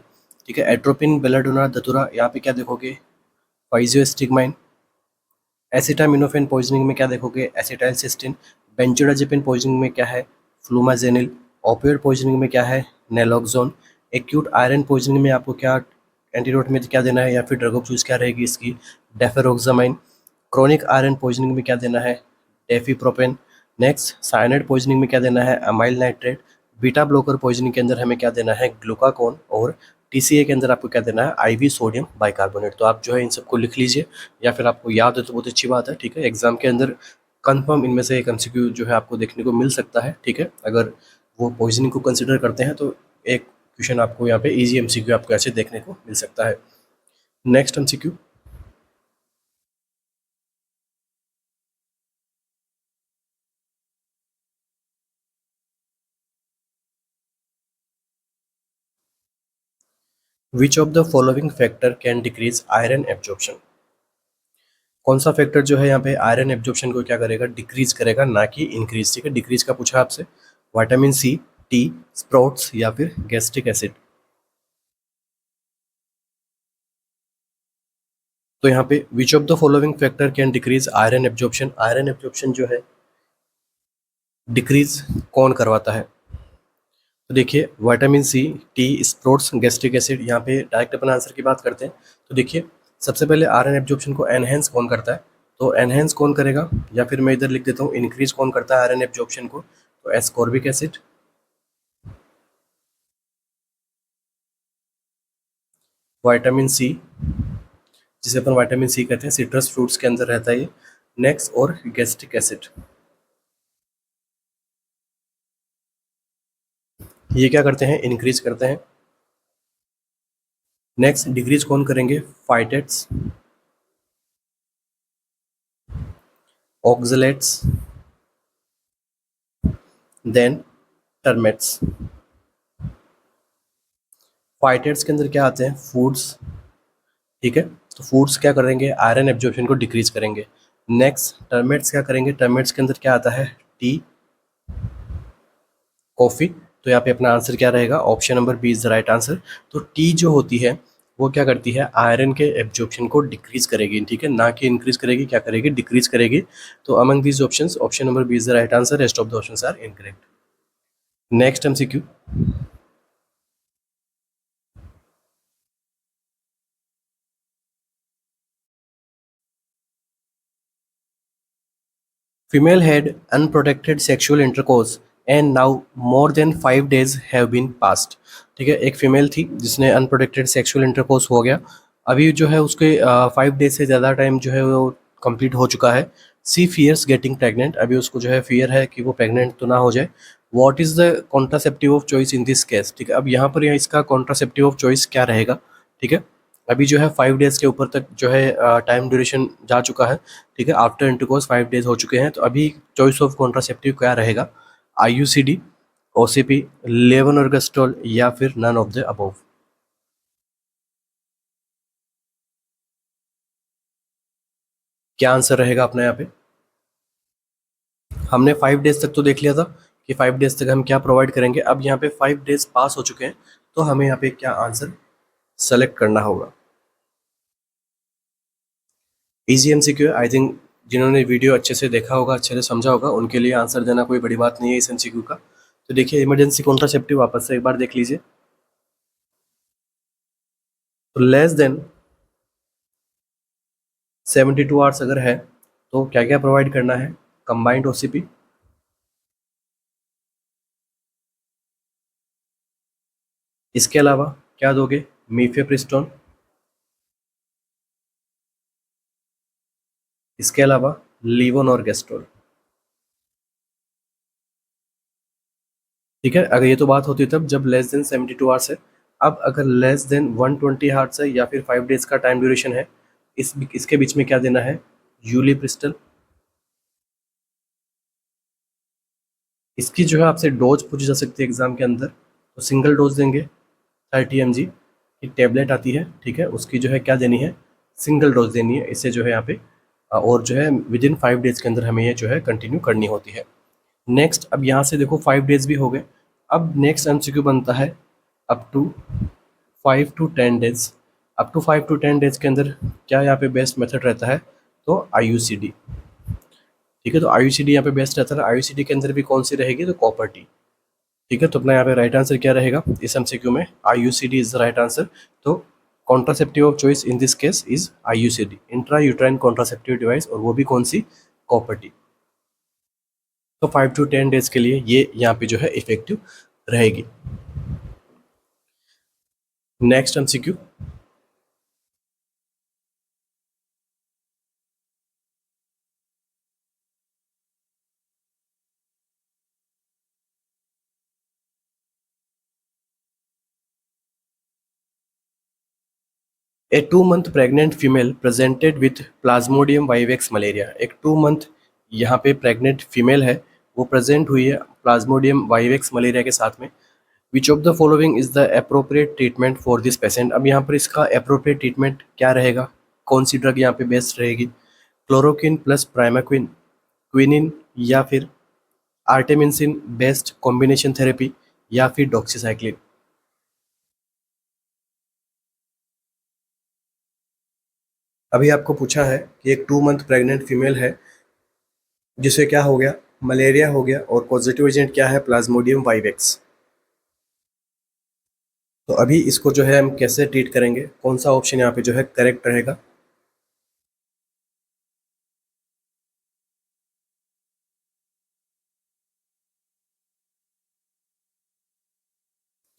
ठीक है। एट्रोपिन, बेलाडोना, धतूरा, यहाँ पे क्या देखोगे, फाइजियोस्टिग्माइन। एसिटामिनोफेन पॉइजनिंग में क्या देखोगे, एसिटाइल सिस्टीन। बेंजोडाजेपिन पॉइजनिंग में क्या है, फ्लूमाजेनिल। ओपियोइड पॉइजनिंग में क्या है, नेलोक्सोन। एक्यूट आयरन पॉइजनिंग में आपको क्या एंटीडोट में क्या देना है, या फिर ड्रग ऑफ चॉइस क्या रहेगी इसकी, डेफेरोक्सामाइन। क्रोनिक आयरन पॉइजनिंग में क्या देना है, डेफिप्रोपेन। नेक्स्ट साइनाइड पॉइजनिंग में क्या देना है, amyl nitrate. Beta blocker poisoning के अंदर हमें क्या देना है, ग्लूकाकोन। और टीसीए के अंदर आपको क्या देना है, आईवी सोडियम बाइकार्बोनेट। तो आप जो है इन सबको लिख लीजिए, या फिर आपको याद है तो बहुत अच्छी बात है, ठीक है। एग्जाम के अंदर कंफर्म इनमें से एक एमसीक्यू जो है आपको देखने को मिल सकता है, ठीक है। अगर वो पॉइजनिंग को कंसिडर करते हैं तो एक क्वेश्चन आपको यहाँ पे इजी एमसीक्यू आपको ऐसे देखने को मिल सकता है। Next MCQ, which of the following factor can decrease iron absorption. कौन सा फैक्टर जो है यहाँ पे आयरन एब्जॉर्प्शन को क्या करेगा, डिक्रीज करेगा, ना कि इंक्रीज, ठीक है। डिक्रीज का पूछा आपसे, विटामिन सी, टी, स्प्रोट्स, या फिर गैस्ट्रिक एसिड। तो यहाँ पे which of the following factor can decrease iron absorption, iron absorption जो है डिक्रीज कौन करवाता है। तो देखिए vitamin C, tea, sprouts, gastric acid. यहाँ पे डायरेक्ट अपन आंसर की बात करते हैं। तो देखिए सबसे पहले आयरन एब्जॉर्प्शन को एनहेंस कौन करता है, तो एनहेंस कौन करेगा, या फिर मैं इधर लिख देता हूँ इंक्रीज कौन करता है आयरन एब्जॉर्प्शन को, तो एस्कॉर्बिक एसिड, विटामिन सी, जिसे अपन विटामिन सी कहते हैं, सिट्रस फ्रूट्स के अंदर रहता है ये। नेक्स्ट, और गैस्ट्रिक एसिड, ये क्या करते हैं, इंक्रीज करते हैं। नेक्स्ट डिक्रीज कौन करेंगे, फाइटेट्स, ऑक्सलेट्स, देन टर्मेट्स। फाइटेट्स के अंदर क्या आते हैं, फूड्स, ठीक है। तो फूड्स क्या करेंगे, आयरन एब्जॉर्प्शन को डिक्रीज करेंगे। नेक्स्ट टर्मेट्स क्या करेंगे, टर्मेट्स के अंदर क्या आता है, टी, कॉफी। तो यहाँ पे अपना आंसर क्या रहेगा, option number B is the right answer. तो टी जो होती है वो क्या करती है, आयरन के एब्जॉर्प्शन को डिक्रीज करेगी, ठीक है, ना कि इंक्रीज करेगी, क्या करेगी, डिक्रीज करेगी। तो among these options option number B is the right answer, rest of the options are incorrect. Next MCQ, female had unprotected sexual intercourse and now more than 5 days have been passed। ठीक है, एक female थी जिसने unprotected sexual intercourse हो गया, अभी जो है उसके 5 डेज से ज़्यादा टाइम जो है वो कंप्लीट हो चुका है। सी फियर्स गेटिंग प्रेग्नेंट, अभी उसको जो है फियर है कि वो प्रेग्नेंट तो ना हो जाए। What is the contraceptive of choice in this case, ठीक है। अब यहाँ पर इसका कॉन्ट्रासेप्टिव ऑफ चॉइस क्या रहेगा, ठीक है। अभी जो है 5 डेज के ऊपर तक जो है टाइम ड्यूरेशन जा चुका है, ठीक है। आफ्टर इंटरकोर्स 5 डेज हो चुके हैं, तो अभी चॉइस ऑफ कॉन्ट्रासेप्टिव क्या रहेगा, आईयूसीडी, ओसीपी, लेवोनोर्गेस्ट्रॉल, या फिर नन ऑफ द अबव। क्या आंसर रहेगा अपना यहाँ पे, हमने 5 डेज तक तो देख लिया था कि 5 डेज तक हम क्या प्रोवाइड करेंगे। अब यहाँ पे 5 डेज पास हो चुके हैं, तो हमें यहाँ पे क्या आंसर सेलेक्ट करना होगा। इजी एमसीक्यू है, आई थिंक जिन्होंने वीडियो अच्छे से देखा होगा, अच्छे से समझा होगा, उनके लिए आंसर देना कोई बड़ी बात नहीं है इस एमसीक्यू का। तो देखिए इमरजेंसी कॉन्ट्रासेप्टिव वापस से एक बार देख लीजिए। तो लेस देन 72 आवर्स अगर है तो क्या क्या प्रोवाइड करना है, कंबाइंड ओसीपी, इसके अलावा क्या दोगे, मीफेप्रिस्टोन, इसके अलावा लीवोनॉर्गेस्ट्रोल, ठीक है। अगर ये तो बात होती तब जब लेस देन 72 आवर्स है। अब अगर लेस देन 120 आवर्स है या फिर 5 डेज का टाइम ड्यूरेशन है, इसके बीच में क्या देना है, यूलिप्रिस्टल, इसकी जो है आपसे डोज पूछी जा सकती है एग्जाम के अंदर, तो सिंगल डोज देंगे 30 mg की टेबलेट आती है, ठीक है, उसकी जो है क्या देनी है, सिंगल डोज देनी है, इससे जो है यहाँ पे और जो है विद इन 5 डेज के अंदर हमें ये जो है कंटिन्यू करनी होती है। नेक्स्ट, अब यहाँ से देखो 5 डेज भी हो गए। अब नेक्स्ट एमसीक्यू बनता है up to 5 to 10 days. Up to 5 to 10 days के अंदर क्या यहाँ पे बेस्ट मेथड रहता है, तो आईयूसीडी, ठीक है, तो आईयूसीडी यहाँ पे बेस्ट रहता है। आईयूसीडी के अंदर भी कौन सी रहेगी, तो कॉपर टी, ठीक है, तो अपना यहाँ पे राइट आंसर क्या रहेगा इस एमसीक्यू में, IUCD is the right answer. तो contraceptive of choice in this case is IUCD, intra uterine contraceptive device, और वो भी कौन सी, कॉपर टी। तो 5 to 10 डेज के लिए ये यहाँ पे जो है इफेक्टिव रहेगी। Next MCQ, A 2 month pregnant female presented with Plasmodium vivax malaria. एक 2 month यहाँ पे प्रेग्नेंट फीमेल है, वो प्रेजेंट हुई है प्लाज्मोडियम वाइवेक्स मलेरिया के साथ में। विच of the following is the appropriate treatment for this patient. अब यहाँ पर इसका अप्रोप्रिएट ट्रीटमेंट क्या रहेगा, कौन सी ड्रग यहाँ पे बेस्ट रहेगी, क्लोरोक्विन प्लस प्राइमाक्विन, क्विनिन, या फिर आर्टेमिसिन बेस्ट कॉम्बिनेशन थेरेपी, या फिर डॉक्सीसाइक्लिन। अभी आपको पूछा है कि एक 2 month प्रेग्नेंट फीमेल है जिसे क्या हो गया, मलेरिया हो गया, और पॉजिटिव एजेंट क्या है, प्लाज्मोडियम वाइवेक्स। तो अभी इसको जो है हम कैसे ट्रीट करेंगे, कौन सा ऑप्शन यहाँ पे जो है करेक्ट रहेगा।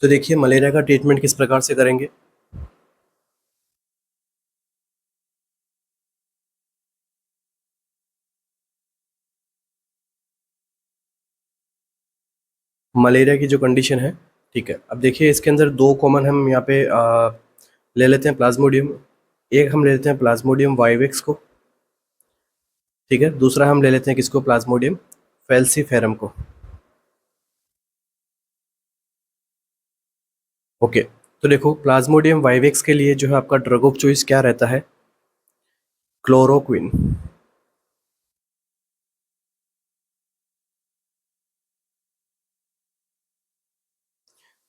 तो देखिए मलेरिया का ट्रीटमेंट किस प्रकार से करेंगे। मलेरिया की जो कंडीशन है, ठीक है, अब देखिए इसके अंदर दो कॉमन हम यहाँ पे ले लेते हैं प्लाज्मोडियम, एक हम ले लेते हैं प्लाज्मोडियम वाइवेक्स को, ठीक है, दूसरा हम ले लेते हैं किसको, प्लाज्मोडियम फैल्सीफेरम को। ओके, तो देखो प्लाज्मोडियम वाइवेक्स के लिए जो है आपका ड्रग ऑफ चॉइस क्या रहता है, क्लोरोक्विन,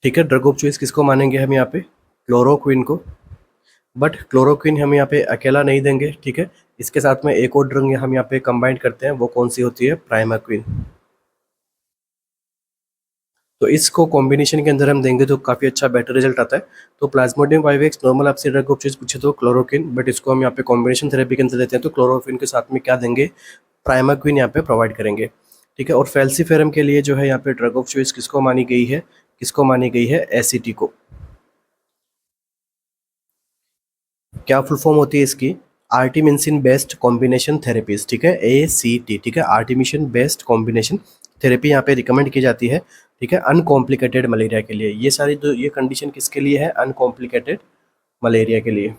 ठीक है, ड्रग ऑफ चॉइस किसको मानेंगे हम यहाँ पे, क्लोरोक्विन को। बट क्लोरोक्विन हम यहाँ पे अकेला नहीं देंगे, ठीक है, इसके साथ में एक और ड्रग हम यहाँ पे कंबाइन करते हैं, वो कौन सी होती है, प्राइमाक्विन। तो इसको कॉम्बिनेशन के अंदर हम देंगे तो काफ़ी अच्छा बेटर रिजल्ट आता है। तो प्लाज्मोडियम वाइवेक्स नॉर्मल आपसे ड्रग ऑफ चॉइस पूछे तो क्लोरोक्विन, बट इसको हम यहाँ पे कॉम्बिनेशन थेरेपी के अंदर देते हैं, तो क्लोरोक्विन के साथ में क्या देंगे, प्राइमाक्विन यहाँ पे प्रोवाइड करेंगे, ठीक है। और फैल्सीफेरम के लिए जो है यहाँ पे ड्रग ऑफ चॉइस किसको मानी गई है, किसको मानी गई है, एसीटी को। क्या फुल फॉर्म होती है इसकी, आर्टिमिसिन बेस्ड कॉम्बिनेशन थेरेपीज, ठीक है, ACT, ठीक है, आर्टिमिशन बेस्ड कॉम्बिनेशन थेरेपी यहाँ पे रिकमेंड की जाती है, ठीक है, अनकॉम्प्लिकेटेड मलेरिया के लिए। ये सारी जो ये कंडीशन किसके लिए है, अनकॉम्प्लिकेटेड मलेरिया के लिए।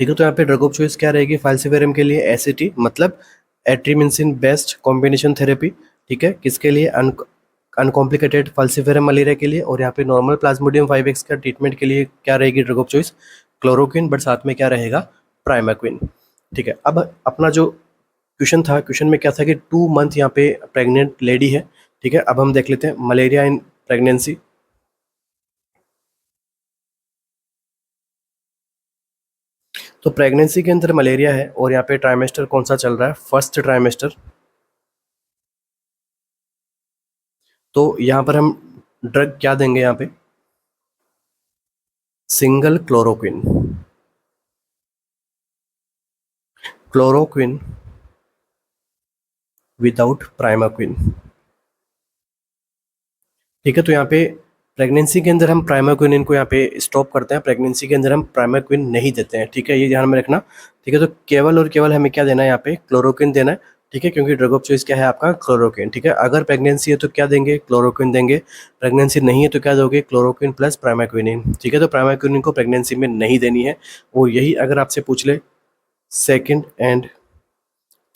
ठीक है, तो यहाँ पे ड्रग ऑफ चॉइस क्या रहेगी फाइलसिफेरम के लिए, एसिटी, मतलब एट्रीमिसिन बेस्ड कॉम्बिनेशन थेरेपी, ठीक है, किसके लिए, अनकॉम्प्लिकेटेड फाल्सिफेरम मलेरिया के लिए। और यहाँ पे नॉर्मल प्लाज्मोडियम 5x का ट्रीटमेंट के लिए क्या रहेगी drug of choice, chloroquine, but साथ में क्या रहेगा, प्राइमाक्विन, ठीक है। अब अपना जो क्वेश्चन था, क्वेश्चन में क्या था कि 2 month यहाँ पे प्रेग्नेंट लेडी है, ठीक है। अब हम देख लेते हैं मलेरिया इन प्रेगनेंसी। तो प्रेगनेंसी के अंदर मलेरिया है और यहाँ पे ट्राइमेस्टर कौन सा चल रहा है, फर्स्ट ट्राइमेस्टर। तो यहाँ पर हम ड्रग क्या देंगे यहाँ पे, single chloroquine, chloroquine without primaquine, ठीक है। तो यहाँ पे प्रेगनेंसी के अंदर हम प्राइमाक्विन को यहाँ पे स्टॉप करते हैं, प्रेगनेंसी के अंदर हम प्राइमाक्विन नहीं देते हैं, ठीक है, ये ध्यान में रखना, ठीक है। तो केवल और केवल हमें क्या देना है यहाँ पे, क्लोरोक्विन देना है, ठीक है, क्योंकि ड्रग ऑफ चॉइस क्या है आपका, क्लोरोक्विन, ठीक है। अगर प्रेगनेंसी है तो क्या देंगे, क्लोरोक्विन देंगे, प्रेगनेंसी नहीं है तो क्या दोगे, क्लोरोक्विन प्लस प्राइमाक्विन, ठीक है। तो प्राइमाक्विन को प्रेगनेंसी में नहीं देनी है। और यही अगर आपसे पूछ ले सेकंड एंड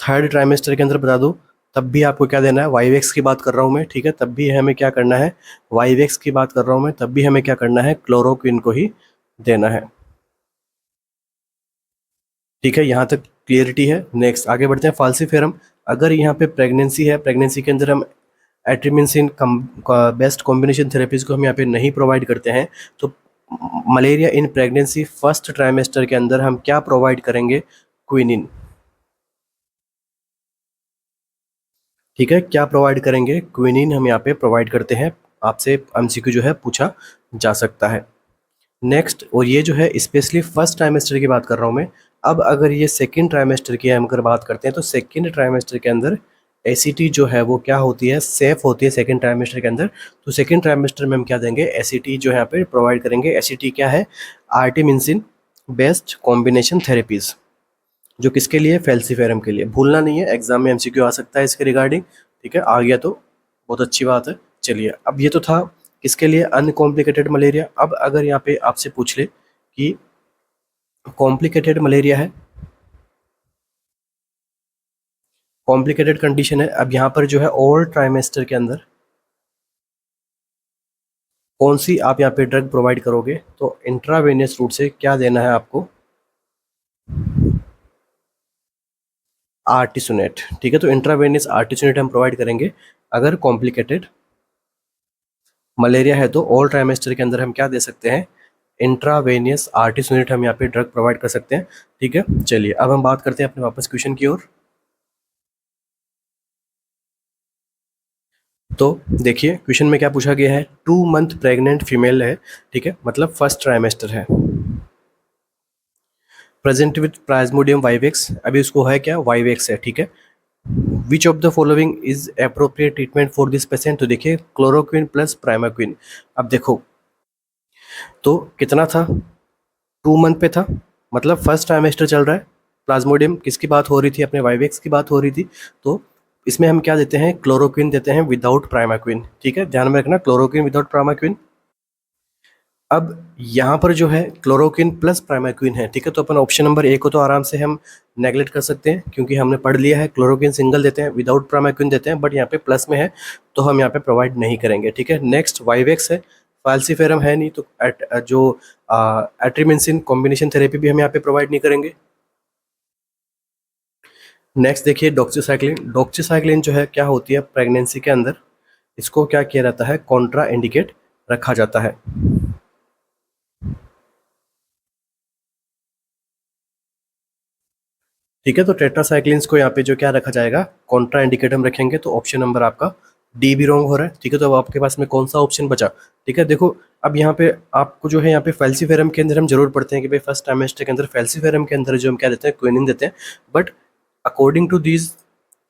थर्ड ट्राइमेस्टर के अंदर बता दो, तब भी आपको क्या देना है, वाईवेक्स की बात कर रहा हूँ मैं, ठीक है, तब भी हमें क्या करना है, वाईवेक्स की बात कर रहा हूँ मैं, तब भी हमें क्या करना है, क्लोरोक्विन को ही देना है। ठीक है, यहाँ तक क्लियरिटी है। नेक्स्ट आगे बढ़ते हैं, फाल्सीफेरम। अगर यहाँ पे प्रेगनेंसी है, प्रेगनेंसी के अंदर हम एट्रीमिनसिन बेस्ट कॉम्बिनेशन थेरेपीज को हम यहाँ पे नहीं प्रोवाइड करते हैं, तो malaria in pregnancy first trimester के अंदर हम क्या प्रोवाइड करेंगे, क्विनिन। ठीक है, क्या प्रोवाइड करेंगे, क्विनिन हम यहाँ पे प्रोवाइड करते हैं। आपसे एमसीक्यू जो है पूछा जा सकता है। नेक्स्ट, और ये जो है स्पेशली फर्स्ट ट्राइमेस्टर की बात कर रहा हूँ मैं। अब अगर ये सेकेंड ट्राइमेस्टर की हम अगर बात करते हैं, तो सेकेंड ट्राइमेस्टर के अंदर एसीटी जो है वो क्या होती है, सेफ होती है सेकेंड ट्राइमेस्टर के अंदर। तो सेकेंड ट्राइमेस्टर में हम क्या देंगे, एसीटी जो है यहाँ पे प्रोवाइड करेंगे। एसीटी क्या है, आर्टिमिनसिन बेस्ट कॉम्बिनेशन थेरेपीज, जो किसके लिए, फेल्सीफेरम के लिए। भूलना नहीं है, एग्जाम में एमसीक्यू आ सकता है इसके रिगार्डिंग। ठीक है, आ गया तो बहुत अच्छी बात है। चलिए, अब ये तो था किसके लिए, अनकॉम्प्लिकेटेड मलेरिया। अब अगर यहाँ पे आपसे पूछ ले कि कॉम्प्लिकेटेड मलेरिया है, कॉम्प्लिकेटेड कंडीशन है, अब यहाँ पर जो है ऑल ट्राइमेस्टर के अंदर कौन सी आप यहाँ पे ड्रग प्रोवाइड करोगे, तो इंट्रावेनियस रूट से क्या देना है आपको, आर्टिसोनेट। ठीक है, तो इंट्रावेनियस आर्टिसोनेट हम प्रोवाइड करेंगे अगर कॉम्प्लिकेटेड मलेरिया है। तो ऑल ट्राइमेस्टर के अंदर हम क्या दे सकते हैं, इंट्रावेनियस आर्टिसोनेट हम यहाँ पे ड्रग प्रोवाइड कर सकते हैं। ठीक है, चलिए अब हम बात करते हैं अपने वापस क्वेश्चन की ओर। तो देखिए क्वेश्चन में क्या पूछा गया है, 2 मंथ प्रेग्नेंट फीमेल है, ठीक है, मतलब फर्स्ट ट्राइमेस्टर है, प्रेजेंट विथ प्लाज्मोडियम वाइवेक्स, अभी उसको है क्या, वाइवेक्स है। ठीक है, which of the following is appropriate treatment for this patient, तो देखिए क्लोरोक्विन प्लस प्राइमाक्विन। अब देखो, तो कितना था, 2 मंथ पे था, मतलब फर्स्ट ट्राइमेस्टर चल रहा है, प्लाज्मोडियम किसकी बात हो रही थी, अपने वाइवेक्स की बात हो रही थी। तो इसमें हम क्या देते हैं, क्लोरोक्विन देते हैं विदाउट प्राइमाक्विन। ठीक है, ध्यान में रखना, क्लोरोक्विन विदाउट प्राइमाक्विन। अब यहाँ पर जो है क्लोरोक्विन प्लस प्राइमाक्विन है। ठीक है, तो अपन ऑप्शन नंबर ए को तो आराम से हम नेगलेक्ट कर सकते हैं, क्योंकि हमने पढ़ लिया है क्लोरोक्विन सिंगल देते हैं, विदाउट प्राइमाक्विन देते हैं, बट यहाँ पे प्लस में है तो हम यहाँ पे प्रोवाइड नहीं करेंगे। ठीक है, नेक्स्ट वाइवेक्स है, फाल्सीफेरम है नहीं, तो जो एट्रीमिनसिन कॉम्बिनेशन थेरेपी भी हम यहाँ पे प्रोवाइड नहीं करेंगे। नेक्स्ट देखिए डॉक्सीसाइक्लिन। डॉक्सीसाइक्लिन जो है क्या होती है, प्रेगनेंसी के अंदर इसको क्या किया जाता है, कॉन्ट्रा इंडिकेट रखा जाता है। ठीक है, तो टेट्रासाइक्लिन्स को यहाँ पे जो क्या रखा जाएगा, कॉन्ट्रा इंडिकेट हम रखेंगे, तो ऑप्शन नंबर आपका डी भी रॉन्ग हो रहा है। ठीक है, तो अब आपके पास में कौन सा ऑप्शन बचा। ठीक है, देखो अब यहाँ पे आपको जो है, यहाँ पे फैल्सीफेरम के अंदर हम जरूर पढ़ते हैं कि भाई फर्स्ट ट्राइमेस्टर के अंदर फैल्सीफेरम के अंदर जो हम क्या देते हैं, क्विनिन देते हैं, but according to these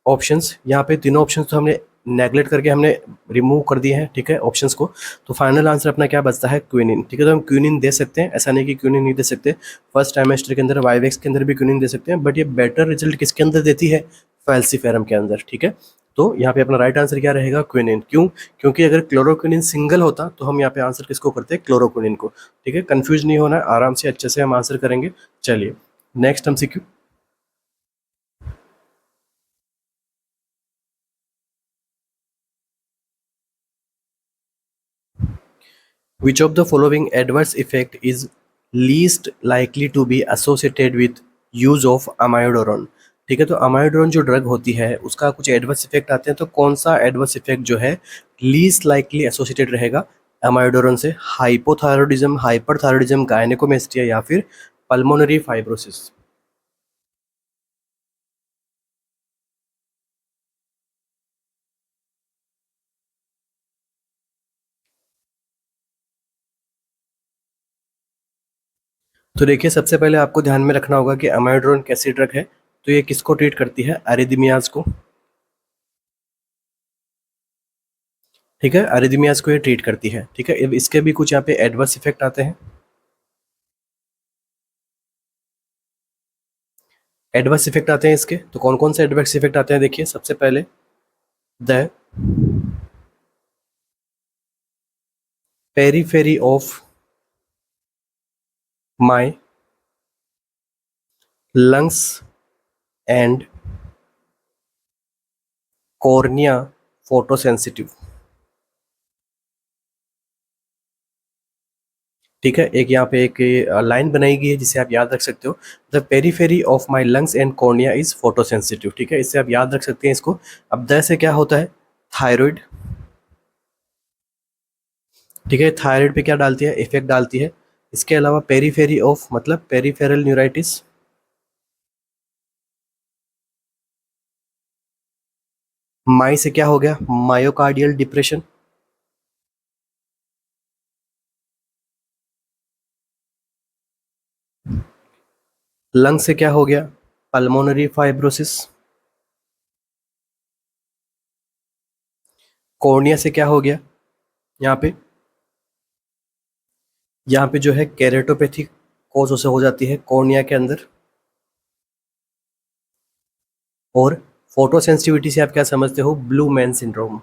options, यहाँ पे तीनों ऑप्शंस तो हमने नेगलेक्ट करके हमने रिमूव कर दिए हैं। ठीक है, ऑप्शंस को, तो फाइनल आंसर अपना क्या बचता है, क्विनिन। ठीक है, तो हम क्विनिन दे सकते हैं, ऐसा नहीं कि क्विनिन नहीं दे सकते। फर्स्ट ट्राइमेस्टर के अंदर वाइवेक्स के अंदर भी क्विनिन दे सकते हैं, बट ये बेटर रिजल्ट किसके अंदर देती है, फैल्सीफेरम के अंदर। ठीक है, तो यहाँ पे अपना राइट आंसर क्या रहेगा, क्विनिन। क्यों, क्योंकि अगर क्लोरोक्विनिन सिंगल होता तो हम यहाँ पे आंसर किसको करते, क्लोरोक्विनिन को। ठीक है, कंफ्यूज नहीं होना है, आराम से अच्छे से हम आंसर करेंगे। चलिए नेक्स्ट हम CQ. Which of the following adverse effect is least likely to be associated with use of amiodarone? ठीक है, तो अमायोडोन जो ड्रग होती है उसका कुछ एडवर्स इफेक्ट आते हैं, तो कौन सा एडवर्स इफेक्ट जो है लीस्ट लाइकली एसोसिएटेड रहेगा अमायोडोरन से, हाइपोथायरॉयडिज्म, हाइपरथायरॉयडिज्म, गायनेकोमेस्टिया, या फिर पल्मोनरी फाइब्रोसिस। तो देखिए सबसे पहले आपको ध्यान में रखना होगा कि अमायोडोरन कैसी ड्रग है, तो ये किसको ट्रीट करती है, अरिदमियाज को। ठीक है, अरिदमियाज को ये ट्रीट करती है। ठीक है, अब इसके भी कुछ यहाँ पे एडवर्स इफेक्ट आते हैं। एडवर्स इफेक्ट आते हैं इसके, तो कौन कौन से एडवर्स इफेक्ट आते हैं, देखिए सबसे पहले the periphery of my lungs and cornea photosensitive. ठीक है, एक यहाँ पे एक लाइन बनाई गई है जिसे आप याद रख सकते हो, the periphery of my lungs and cornea is photosensitive. ठीक है, इससे आप याद रख सकते हैं इसको। अब द से क्या होता है, थायराइड। ठीक है, थायराइड पे क्या डालती है, इफेक्ट डालती है। इसके अलावा पेरीफेरी ऑफ मतलब पेरीफेरल न्यूराइटिस। माई से क्या हो गया, मायोकार्डियल डिप्रेशन। लंग से क्या हो गया, पल्मोनरी फाइब्रोसिस। कॉर्निया से क्या हो गया, यहाँ पे जो है केरेटोपैथी कोज से हो जाती है कॉर्निया के अंदर। और फोटो सेंसिटिविटी से आप क्या समझते हो, ब्लू मैन सिंड्रोम।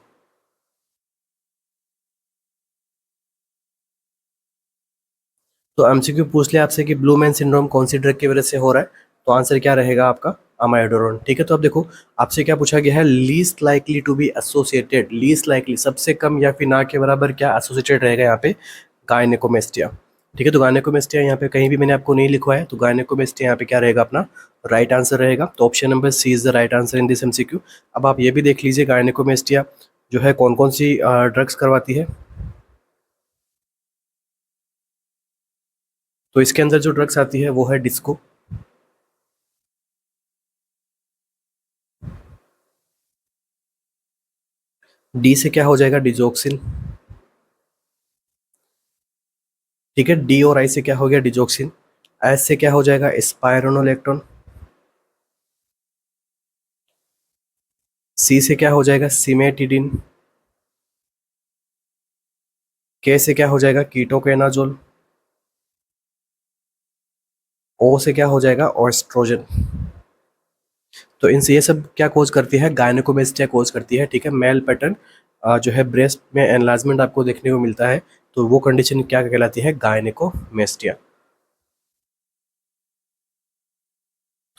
तो एमसीक्यू पूछ लिया आपसे कि ब्लू मैन सिंड्रोम कौन सी ड्रग की वजह से हो रहा है, तो आंसर क्या रहेगा आपका, अमाइडोरोन। ठीक है, तो अब देखो आपसे क्या पूछा गया है, least likely to be associated, least likely सबसे कम या फिर ना के बराबर क्या एसोसिएटेड रहेगा यहाँ पे, गायनेकोमेस्टिया। ठीक है, तो गायनेकोमेस्टिया यहाँ पे कहीं भी मैंने आपको नहीं लिखवा है, तो गायनेकोमेस्टिया यहाँ पे क्या रहेगा अपना राइट आंसर रहेगा। तो option number C is the right answer in this MCQ. अब आप ये भी देख लीजिए गायनेकोमेस्टिया जो है कौन कौन सी ड्रग्स करवाती है। तो इसके अंदर जो ड्रग्स आती है वो है डिस्को। डी से क्या हो जाएगा, डिजोक्सिन। ठीक है, डी और आई से क्या हो गया, डिजोक्सिन। एस से क्या हो जाएगा, स्पायरोनोलेक्टोन। सी से क्या हो जाएगा, सिमेटिडिन। के से क्या हो जाएगा, कीटोकेनाजोल। ओ से क्या हो जाएगा, ऑस्ट्रोजन। तो इनसे ये सब क्या कोज करती है, गायनेकोमेस्टिया कोज करती है। ठीक है, मेल पैटर्न जो है ब्रेस्ट में एनलार्जमेंट आपको देखने को मिलता है, तो वो कंडीशन क्या कहलाती है, गायनेकोमेस्टिया।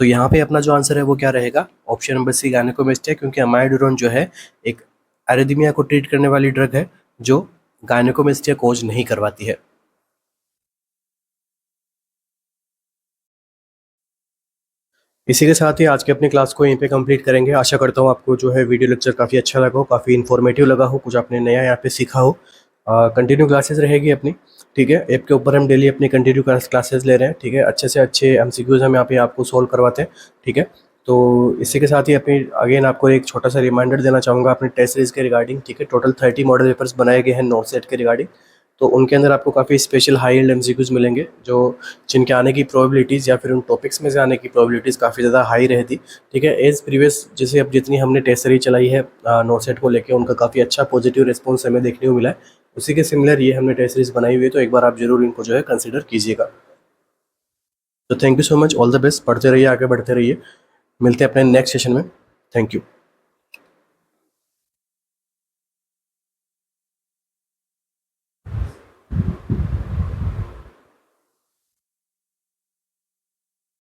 तो यहाँ पे अपना जो आंसर है वो क्या रहेगा, ऑप्शन नंबर सी गायनेकोमेस्टिया, क्योंकि अमाइडोरोन जो है एक एरिथमिया को ट्रीट करने वाली ड्रग है जो गायनेकोमेस्टिया कोज नहीं करवाती है। इसी के साथ ही आज की अपनी क्लास को यहीं पे कंप्लीट करेंगे। आशा करता हूँ आपको जो है वीडियो लेक्चर काफ़ी अच्छा लगा हो, काफ़ी इन्फॉर्मेटिव लगा हो, कुछ आपने नया यहाँ पे सीखा हो। कंटिन्यू क्लासेस रहेगी अपनी। ठीक है, ऐप के ऊपर हम डेली अपनी कंटिन्यू क्लासेस ले रहे हैं। ठीक है, अच्छे से अच्छे एमसीक्यूज हम यहाँ पे आपको सोल्व करवाते हैं। ठीक है, तो इसी के साथ ही अपनी अगेन आपको एक छोटा सा रिमाइंडर देना चाहूँगा अपने टेस्ट सीरीज के रिगार्डिंग। ठीक है, टोटल 30 मॉडल पेपर्स बनाए गए हैं नॉट सेट के रिगार्डिंग। तो उनके अंदर आपको काफ़ी स्पेशल हाई एंड एमसीक्यूज मिलेंगे जो जिनके आने की प्रोबेबिलिटीज़ या फिर उन टॉपिक्स में से आने की प्रोबेबिलिटीज़ काफ़ी ज़्यादा हाई रहती। ठीक है, एज प्रीवियस जैसे अब जितनी हमने टेस्ट सीरीज चलाई है नॉट सेट को लेकर, उनका काफ़ी अच्छा पॉजिटिव रिस्पॉन्स हमें देखने को मिला है। उसी के सिमिलर ये हमने टेस्ट सीरीज बनाई हुई है, तो एक बार आप जरूर इनको जो है कंसिडर कीजिएगा। तो thank you so much, all the best, पढ़ते रहिए, आगे बढ़ते रहिए। मिलते हैं अपने नेक्स्ट सेशन में। Thank you.